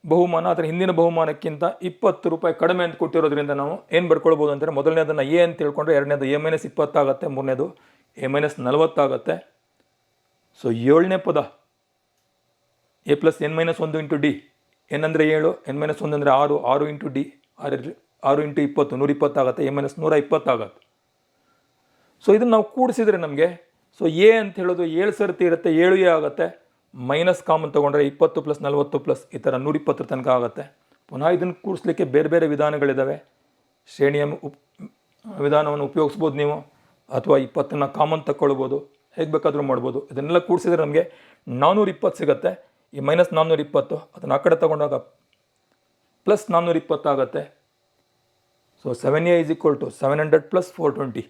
ಬಹುಮಾನ ಅದರ ಹಿಂದಿನ ಬಹುಮಾನಕ್ಕಿಂತ ₹20 ಕಡಿಮೆ ಅಂತ ಕೊಟ್ಟಿರೋದ್ರಿಂದ ನಾವು ಏನು ಬರ್ಕೊಳ್ಬೋದು ಅಂದರೆ, ಮೊದಲನೇದನ್ನು ಎ ಅಂತ ತಿಳ್ಕೊಂಡ್ರೆ, ಎರಡನೇದು A - 20 ಆಗುತ್ತೆ, ಮೂರನೇದು A - 40 ಆಗುತ್ತೆ. ಸೊ 7ನೇ ಪದ A + n - 1 × D. n ಅಂದರೆ 7, n - 1 ಅಂದರೆ 6, 6 × D, 6 × 20 120 ಆಗುತ್ತೆ, A - 120 ಆಗುತ್ತೆ. ಸೊ ಇದನ್ನು ನಾವು ಕೂಡಿಸಿದರೆ ನಮಗೆ, ಸೊ ಎ ಅಂತ ಹೇಳೋದು 7 ಸರ್ತಿ ಇರುತ್ತೆ, 7A ಆಗುತ್ತೆ. ಮೈನಸ್ ಕಾಮನ್ ತೊಗೊಂಡ್ರೆ 20 + 40 + ಈ ಥರ 120 ತನಕ ಆಗುತ್ತೆ. ಪುನಃ ಇದನ್ನು ಕೂಡಿಸ್ಲಿಕ್ಕೆ ಬೇರೆ ಬೇರೆ ವಿಧಾನಗಳಿದ್ದಾವೆ. ಶ್ರೇಣಿಯ ವಿಧಾನವನ್ನು ಉಪಯೋಗಿಸ್ಬೋದು ನೀವು, ಅಥವಾ 20ನ್ನು ಕಾಮನ್ ತಗೊಳ್ಬೋದು, ಹೇಗೆ ಬೇಕಾದರೂ ಮಾಡ್ಬೋದು. ಇದನ್ನೆಲ್ಲ ಕೂಡಿಸಿದ್ರೆ ನಮಗೆ 420 ಸಿಗುತ್ತೆ. ಈ -420 ಅದನ್ನು ಆ ಕಡೆ ತಗೊಂಡಾಗ +420 ಆಗುತ್ತೆ. ಸೊ 7A = 700 + 420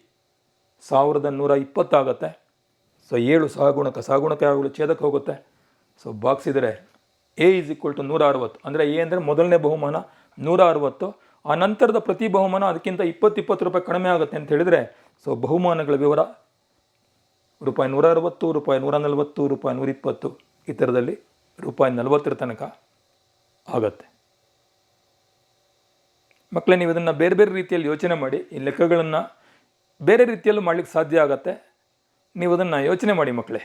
1120 ಆಗುತ್ತೆ. ಸೊ 7 ಸಹಗುಣಕ ಯಾವಾಗಲೂ ಛೇದಕ್ಕೆ ಹೋಗುತ್ತೆ. ಸೊ ಬಾಗಿಸಿದರೆ A = 160. ಅಂದರೆ ಎ ಅಂದರೆ ಮೊದಲನೇ ಬಹುಮಾನ 160. ಆ ನಂತರದ ಪ್ರತಿ ಬಹುಮಾನ ಅದಕ್ಕಿಂತ ₹20 ಕಡಿಮೆ ಆಗುತ್ತೆ ಅಂತ ಹೇಳಿದರೆ, ಸೊ ಬಹುಮಾನಗಳ ವಿವರ ₹160, ₹140, ₹120 ಈ ಥರದಲ್ಲಿ ₹40 ತನಕ ಆಗುತ್ತೆ. ಮಕ್ಕಳೇ, ನೀವು ಇದನ್ನು ಬೇರೆ ಬೇರೆ ರೀತಿಯಲ್ಲಿ ಯೋಚನೆ ಮಾಡಿ. ಈ ಲೆಕ್ಕಗಳನ್ನು ಬೇರೆ ರೀತಿಯಲ್ಲೂ ಮಾಡಲಿಕ್ಕೆ ಸಾಧ್ಯ ಆಗುತ್ತೆ. ನೀವು ಅದನ್ನು ಯೋಚನೆ ಮಾಡಿ ಮಕ್ಕಳೇ.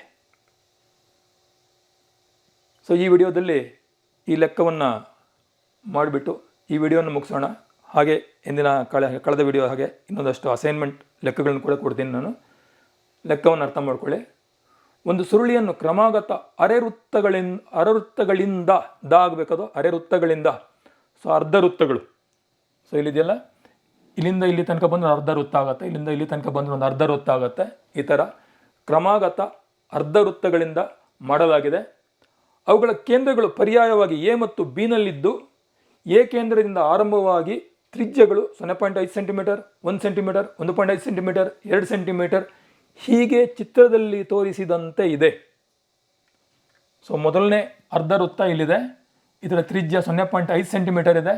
ಸೊ ಈ ವಿಡಿಯೋದಲ್ಲಿ ಈ ಲೆಕ್ಕವನ್ನು ಮಾಡಿಬಿಟ್ಟು ಈ ವಿಡಿಯೋನ ಮುಗಿಸೋಣ. ಹಾಗೆ ಇಂದಿನ ಕಳೆದ ವಿಡಿಯೋ ಹಾಗೆ ಇನ್ನೊಂದಷ್ಟು ಅಸೈನ್ಮೆಂಟ್ ಲೆಕ್ಕಗಳನ್ನು ಕೂಡ ಕೊಡ್ತೀನಿ ನಾನು. ಲೆಕ್ಕವನ್ನು ಅರ್ಥ ಮಾಡ್ಕೊಳ್ಳಿ. ಒಂದು ಸುರುಳಿಯನ್ನು ಕ್ರಮಾಗತ ಅರೆವೃತ್ತಗಳಿಂದ ಆಗಬೇಕದು ಅರೆವೃತ್ತಗಳಿಂದ. ಸೊ ಅರ್ಧ ವೃತ್ತಗಳು. ಸೊ ಇಲ್ಲಿದೆಯಲ್ಲ, ಇಲ್ಲಿಂದ ಇಲ್ಲಿ ತನಕ ಬಂದರೆ ಅರ್ಧ ವೃತ್ತ ಆಗುತ್ತೆ, ಇಲ್ಲಿಂದ ಇಲ್ಲಿ ತನಕ ಬಂದರೆ ಒಂದು ಅರ್ಧ ವೃತ್ತ ಆಗುತ್ತೆ. ಈ ಥರ ಕ್ರಮಾಗತ ಅರ್ಧ ವೃತ್ತಗಳಿಂದ ಮಾಡಲಾಗಿದೆ. ಅವುಗಳ ಕೇಂದ್ರಗಳು ಪರ್ಯಾಯವಾಗಿ ಎ ಮತ್ತು ಬಿನಲ್ಲಿದ್ದು ಎ ಕೇಂದ್ರದಿಂದ ಆರಂಭವಾಗಿ ತ್ರಿಜ್ಯಗಳು 0.5 ಸೆಂಟಿಮೀಟರ್, 1 ಸೆಂಟಿಮೀಟರ್, 1.5 ಸೆಂಟಿಮೀಟರ್, 2 ಸೆಂಟಿಮೀಟರ್ ಹೀಗೆ ಚಿತ್ರದಲ್ಲಿ ತೋರಿಸಿದಂತೆ ಇದೆ. ಸೊ ಮೊದಲನೇ ಅರ್ಧ ವೃತ್ತ ಇಲ್ಲಿದೆ, ಇದರ ತ್ರಿಜ್ಯ 0.5 ಸೆಂಟಿಮೀಟರ್ ಇದೆ.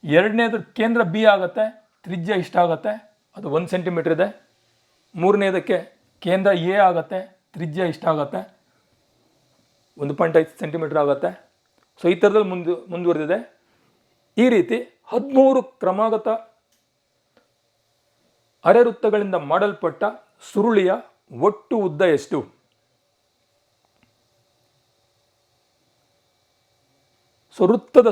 ಎರಡನೇದು ಕೇಂದ್ರ ಬಿ ಆಗುತ್ತೆ, ತ್ರಿಜ್ಯ ಇಷ್ಟ ಆಗುತ್ತೆ, ಅದು 1 ಸೆಂಟಿಮೀಟರ್ ಇದೆ. ಮೂರನೇದಕ್ಕೆ ಕೇಂದ್ರ ಎ ಆಗುತ್ತೆ, ತ್ರಿಜ್ಯ ಇಷ್ಟ ಆಗುತ್ತೆ, 1.5 ಸೆಂಟಿಮೀಟರ್ ಆಗುತ್ತೆ. ಸೊ ಈ ಥರದಲ್ಲಿ ಮುಂದುವರೆದಿದೆ. ಈ ರೀತಿ 13 ಕ್ರಮಾಗತ ಅರೆವೃತ್ತಗಳಿಂದ ಮಾಡಲ್ಪಟ್ಟ ಸುರುಳಿಯ ಒಟ್ಟು ಉದ್ದ ಎಷ್ಟು? ಸೊ ವೃತ್ತದ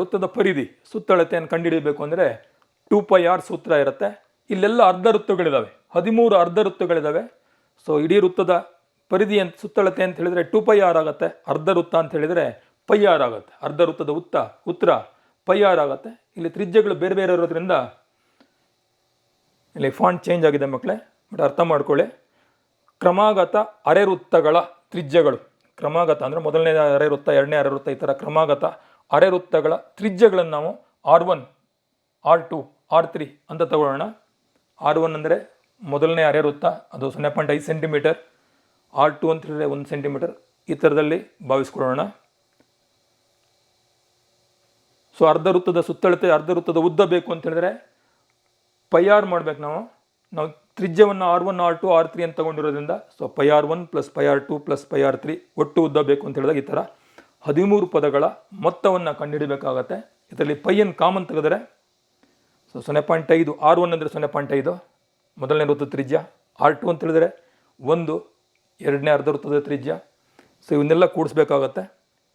ವೃತ್ತದ ಪರಿಧಿ ಸುತ್ತಳತೆಯನ್ನು ಕಂಡುಹಿಡಿಯಬೇಕು ಅಂದರೆ 2πr ಸೂತ್ರ ಇರುತ್ತೆ. ಇಲ್ಲೆಲ್ಲ ಅರ್ಧ ವೃತ್ತಗಳಿದ್ದಾವೆ, 13 ಅರ್ಧ ವೃತ್ತಗಳಿದ್ದಾವೆ. ಸೊ ಇಡೀ ವೃತ್ತದ ಪರಿಧಿ ಅಂತ ಸುತ್ತಳತೆ ಅಂತ ಹೇಳಿದರೆ 2πr ಆಗುತ್ತೆ. ಅರ್ಧ ವೃತ್ತ ಅಂತ ಹೇಳಿದರೆ πr ಆಗುತ್ತೆ. ಅರ್ಧ ವೃತ್ತದ ಉತ್ತರ πr ಆಗುತ್ತೆ. ಇಲ್ಲಿ ತ್ರಿಜ್ಯಗಳು ಬೇರೆ ಬೇರೆ ಇರೋದ್ರಿಂದ ಇಲ್ಲಿ ಫಾಂಟ್ ಚೇಂಜ್ ಆಗಿದೆ ಮಕ್ಕಳೇ, ಬಟ್ ಅರ್ಥ ಮಾಡ್ಕೊಳ್ಳಿ. ಕ್ರಮಾಗತ ಅರೆವೃತ್ತಗಳ ತ್ರಿಜ್ಯಗಳು, ಕ್ರಮಾಗತ ಅಂದರೆ ಮೊದಲನೇ ಅರೆವೃತ್ತ, ಎರಡನೇ ಅರೆವೃತ್ತ, ಈ ಥರ ಕ್ರಮಾಗತ ಅರೆವೃತ್ತಗಳ ತ್ರಿಜ್ಯಗಳನ್ನು ನಾವು R1, R2, R3 ಅಂತ ತಗೊಳ್ಳೋಣ. R1 ಅಂದರೆ ಮೊದಲನೇ ಅರೆವೃತ್ತ, ಅದು 0.5 ಸೆಂಟಿಮೀಟರ್. R2 ಅಂತ ಹೇಳಿದ್ರೆ 1 ಸೆಂಟಿಮೀಟರ್. ಈ ಥರದಲ್ಲಿ ಭಾವಿಸ್ಕೊಳ್ಳೋಣ. ಸೊ ಅರ್ಧ ವೃತ್ತದ ಸುತ್ತಳತೆ, ಅರ್ಧ ವೃತ್ತದ ಉದ್ದ ಬೇಕು ಅಂತ ಹೇಳಿದ್ರೆ πr ಮಾಡ್ಬೇಕು. ನಾವು ತ್ರಿಜ್ಯವನ್ನು R1, R2, R3 ಅಂತ ತಗೊಂಡಿರೋದ್ರಿಂದ ಸೊ πr1 + πr2 + πr3 ಒಟ್ಟು ಉದ್ದ ಬೇಕು ಅಂತ ಹೇಳಿದಾಗ ಈ ಥರ 13 ಪದಗಳ ಮೊತ್ತವನ್ನು ಕಂಡುಹಿಡಬೇಕಾಗತ್ತೆ. ಇದರಲ್ಲಿ ಪೈಯನ್ನು ಕಾಮನ್ ತೆಗೆದರೆ ಸೊ 0.5, R1 ಅಂದರೆ 0.5 ಮೊದಲನೇ ವೃತ್ತದ ತ್ರಿಜ್ಯ, R2 ಅಂತ ಹೇಳಿದರೆ 1 ಎರಡನೇ ಅರ್ಧ ವೃತ್ತದ ತ್ರಿಜ್ಯ. ಸೊ ಇವನ್ನೆಲ್ಲ ಕೂಡಿಸ್ಬೇಕಾಗತ್ತೆ.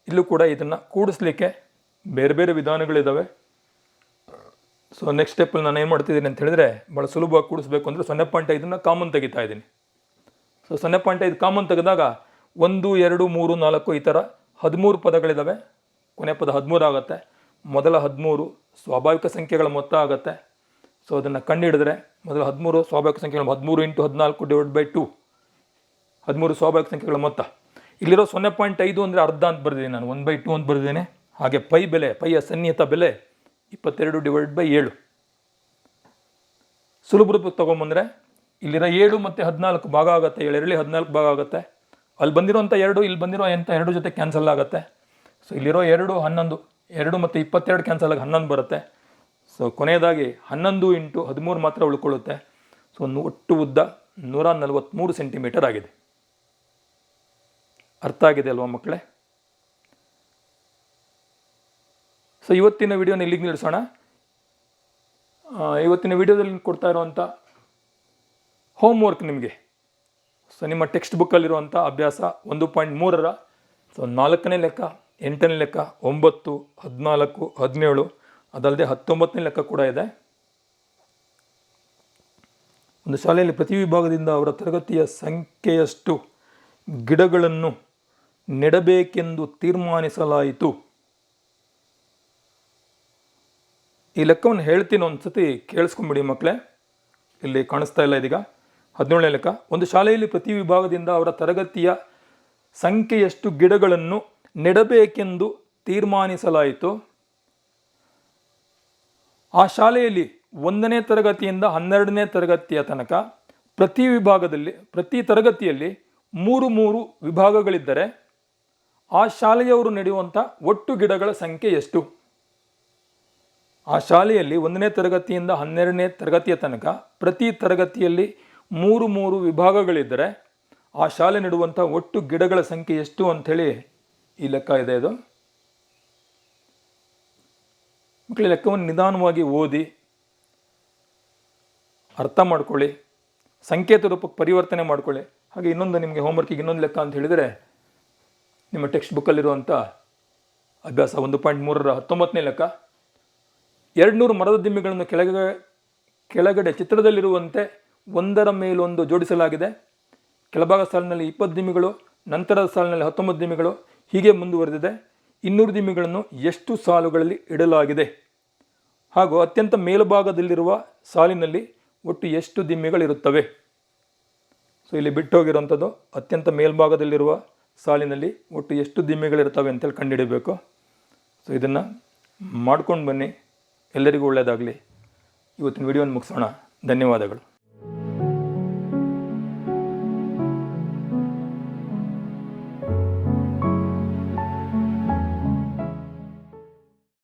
ಇಲ್ಲೂ ಕೂಡ ಇದನ್ನು ಕೂಡಿಸ್ಲಿಕ್ಕೆ ಬೇರೆ ಬೇರೆ ವಿಧಾನಗಳಿದ್ದಾವೆ. ಸೊ ನೆಕ್ಸ್ಟ್ ಸ್ಟೆಪ್ಪಲ್ಲಿ ನಾನು ಏನು ಮಾಡ್ತಿದ್ದೀನಿ ಅಂತ ಹೇಳಿದ್ರೆ, ಭಾಳ ಸುಲಭವಾಗಿ ಕೂಡಿಸ್ಬೇಕು ಅಂದರೆ 0.5 ಕಾಮನ್ ತೆಗಿತಾ ಇದ್ದೀನಿ. ಸೊ 0.5 ಕಾಮನ್ ತೆಗೆದಾಗ 1, 2, 3, 4 ಈ ಥರ 13 ಪದಗಳಿದ್ದಾವೆ. ಕೊನೆ ಪದ 13 ಆಗುತ್ತೆ. ಮೊದಲ 13 ಸ್ವಾಭಾವಿಕ ಸಂಖ್ಯೆಗಳ ಮೊತ್ತ ಆಗುತ್ತೆ. ಸೊ ಅದನ್ನು ಕಂಡುಹಿಡಿದ್ರೆ ಮೊದಲ 13 ಸ್ವಾಭಾವಿಕ ಸಂಖ್ಯೆಗಳು 13 × 14 / 2 13 ಸ್ವಾಭಾವಿಕ ಸಂಖ್ಯೆಗಳ ಮೊತ್ತ. ಇಲ್ಲಿರೋ 0.5 ಅಂದರೆ ಅರ್ಧ ಅಂತ ಬರೆದಿದ್ದೀನಿ ನಾನು, 1/2 ಅಂತ ಬರೆದಿದ್ದೇನೆ. ಹಾಗೆ ಪೈಯ ಸನ್ನಿಹಿತ ಬೆಲೆ 22 / 7. ಸುಲಭ ರೂಪಕ್ಕೆ ತೊಗೊಂಬಂದರೆ ಇಲ್ಲಿರೋ 7 ಮತ್ತು 14 ಭಾಗ ಆಗುತ್ತೆ, 7 14 ಭಾಗ ಆಗುತ್ತೆ. ಅಲ್ಲಿ ಬಂದಿರೋಂಥ 2 ಇಲ್ಲಿ ಬಂದಿರೋ ಅಂಥ 2 ಜೊತೆ ಕ್ಯಾನ್ಸಲ್ ಆಗುತ್ತೆ. ಸೊ ಇಲ್ಲಿರೋ 2 11, 2 ಮತ್ತು 22 ಕ್ಯಾನ್ಸಲ್ ಆಗಿ 11 ಬರುತ್ತೆ. ಸೊ ಕೊನೆಯದಾಗಿ 11 × 13 ಮಾತ್ರ ಉಳ್ಕೊಳ್ಳುತ್ತೆ. ಸೊ ಒಟ್ಟು ಉದ್ದ 143 ಸೆಂಟಿಮೀಟರ್ ಆಗಿದೆ. ಅರ್ಥ ಆಗಿದೆ ಅಲ್ವಾ ಮಕ್ಕಳೇ? ಸೊ ಇವತ್ತಿನ ವಿಡಿಯೋನ ಇಲ್ಲಿಗೆ ನಿಲ್ಲಿಸೋಣ. ಇವತ್ತಿನ ವಿಡಿಯೋದಲ್ಲಿ ಕೊಡ್ತಾ ಇರುವಂಥ ಹೋಮ್ವರ್ಕ್ ನಿಮಗೆ, ಸೊ ನಿಮ್ಮ ಟೆಕ್ಸ್ಟ್ ಬುಕ್ಕಲ್ಲಿರುವಂಥ ಅಭ್ಯಾಸ 1.3ರ ಸೊ 4ನೇ ಲೆಕ್ಕ, 8ನೇ ಲೆಕ್ಕ, 9, 14, 17 ಅದಲ್ಲದೆ 19ನೇ ಲೆಕ್ಕ ಕೂಡ ಇದೆ. ಒಂದು ಶಾಲೆಯಲ್ಲಿ ಪ್ರತಿ ವಿಭಾಗದಿಂದ ಅವರ ತರಗತಿಯ ಸಂಖ್ಯೆಯಷ್ಟು ಗಿಡಗಳನ್ನು ನೆಡಬೇಕೆಂದು ತೀರ್ಮಾನಿಸಲಾಯಿತು. ಈ ಲೆಕ್ಕವನ್ನು ಹೇಳ್ತೀನಿ, ಒಂದು ಸತಿ ಕೇಳಿಸ್ಕೊಂಬಿಡಿ ಮಕ್ಕಳೇ. ಇಲ್ಲಿ ಕಾಣಿಸ್ತಾ ಇಲ್ಲ ಇದೀಗ. 17ನೇ ಲೆಕ್ಕ. ಒಂದು ಶಾಲೆಯಲ್ಲಿ ಪ್ರತಿ ವಿಭಾಗದಿಂದ ಅವರ ತರಗತಿಯ ಸಂಖ್ಯೆಯಷ್ಟು ಗಿಡಗಳನ್ನು ನೆಡಬೇಕೆಂದು ತೀರ್ಮಾನಿಸಲಾಯಿತು. ಆ ಶಾಲೆಯಲ್ಲಿ 1ನೇ ತರಗತಿಯಿಂದ 12ನೇ ತರಗತಿಯ ತನಕ ಪ್ರತಿ ತರಗತಿಯಲ್ಲಿ 3 ವಿಭಾಗಗಳಿದ್ದರೆ ಆ ಶಾಲೆಯವರು ನೆಡುವಂಥ ಒಟ್ಟು ಗಿಡಗಳ ಸಂಖ್ಯೆ ಎಷ್ಟು? ಆ ಶಾಲೆಯಲ್ಲಿ 1ನೇ ತರಗತಿಯಿಂದ 12ನೇ ತರಗತಿಯ ತನಕ ಪ್ರತಿ ತರಗತಿಯಲ್ಲಿ 3 ವಿಭಾಗಗಳಿದ್ದರೆ ಆ ಶಾಲೆ ನೆಡುವಂಥ ಒಟ್ಟು ಗಿಡಗಳ ಸಂಖ್ಯೆ ಎಷ್ಟು ಅಂಥೇಳಿ ಈ ಲೆಕ್ಕ ಇದೆ. ಇದು ಮಕ್ಕಳ ಲೆಕ್ಕವನ್ನು ನಿಧಾನವಾಗಿ ಓದಿ ಅರ್ಥ ಮಾಡ್ಕೊಳ್ಳಿ, ಸಂಕೇತ ರೂಪಕ್ಕೆ ಪರಿವರ್ತನೆ ಮಾಡ್ಕೊಳ್ಳಿ. ಹಾಗೆ ಇನ್ನೊಂದು ನಿಮಗೆ ಹೋಮ್ವರ್ಕಿಗೆ ಇನ್ನೊಂದು ಲೆಕ್ಕ ಅಂತ ಹೇಳಿದರೆ, ನಿಮ್ಮ ಟೆಕ್ಸ್ಟ್ ಬುಕ್ಕಲ್ಲಿರುವಂಥ ಅಭ್ಯಾಸ 1.3ರ 19ನೇ ಲೆಕ್ಕ. 200 ಮರದ ದಿಮ್ಮಿಗಳನ್ನು ಕೆಳಗಡೆ ಚಿತ್ರದಲ್ಲಿರುವಂತೆ ಒಂದರ ಮೇಲೊಂದು ಜೋಡಿಸಲಾಗಿದೆ. ಕೆಳಭಾಗ ಸಾಲಿನಲ್ಲಿ 20 ದಿಮ್ಮಿಗಳು, ನಂತರದ ಸಾಲಿನಲ್ಲಿ 19 ದಿಮ್ಮಿಗಳು, ಹೀಗೆ ಮುಂದುವರೆದಿದೆ. 200 ದಿಮ್ಮಿಗಳನ್ನು ಎಷ್ಟು ಸಾಲುಗಳಲ್ಲಿ ಇಡಲಾಗಿದೆ ಹಾಗೂ ಅತ್ಯಂತ ಮೇಲ್ಭಾಗದಲ್ಲಿರುವ ಸಾಲಿನಲ್ಲಿ ಒಟ್ಟು ಎಷ್ಟು ದಿಮ್ಮಿಗಳಿರುತ್ತವೆ? ಸೊ ಇಲ್ಲಿ ಬಿಟ್ಟು ಹೋಗಿರುವಂಥದ್ದು ಅತ್ಯಂತ ಮೇಲ್ಭಾಗದಲ್ಲಿರುವ ಸಾಲಿನಲ್ಲಿ ಒಟ್ಟು ಎಷ್ಟು ದಿಮ್ಮಿಗಳಿರ್ತವೆ ಅಂತೇಳಿ ಕಂಡುಹಿಡಬೇಕು. ಸೊ ಇದನ್ನು ಮಾಡ್ಕೊಂಡು ಬನ್ನಿ. ಎಲ್ಲರಿಗೂ ಒಳ್ಳೆಯದಾಗಲಿ. ಇವತ್ತಿನ ವಿಡಿಯೋನ ಮುಗಿಸೋಣ. ಧನ್ಯವಾದಗಳು.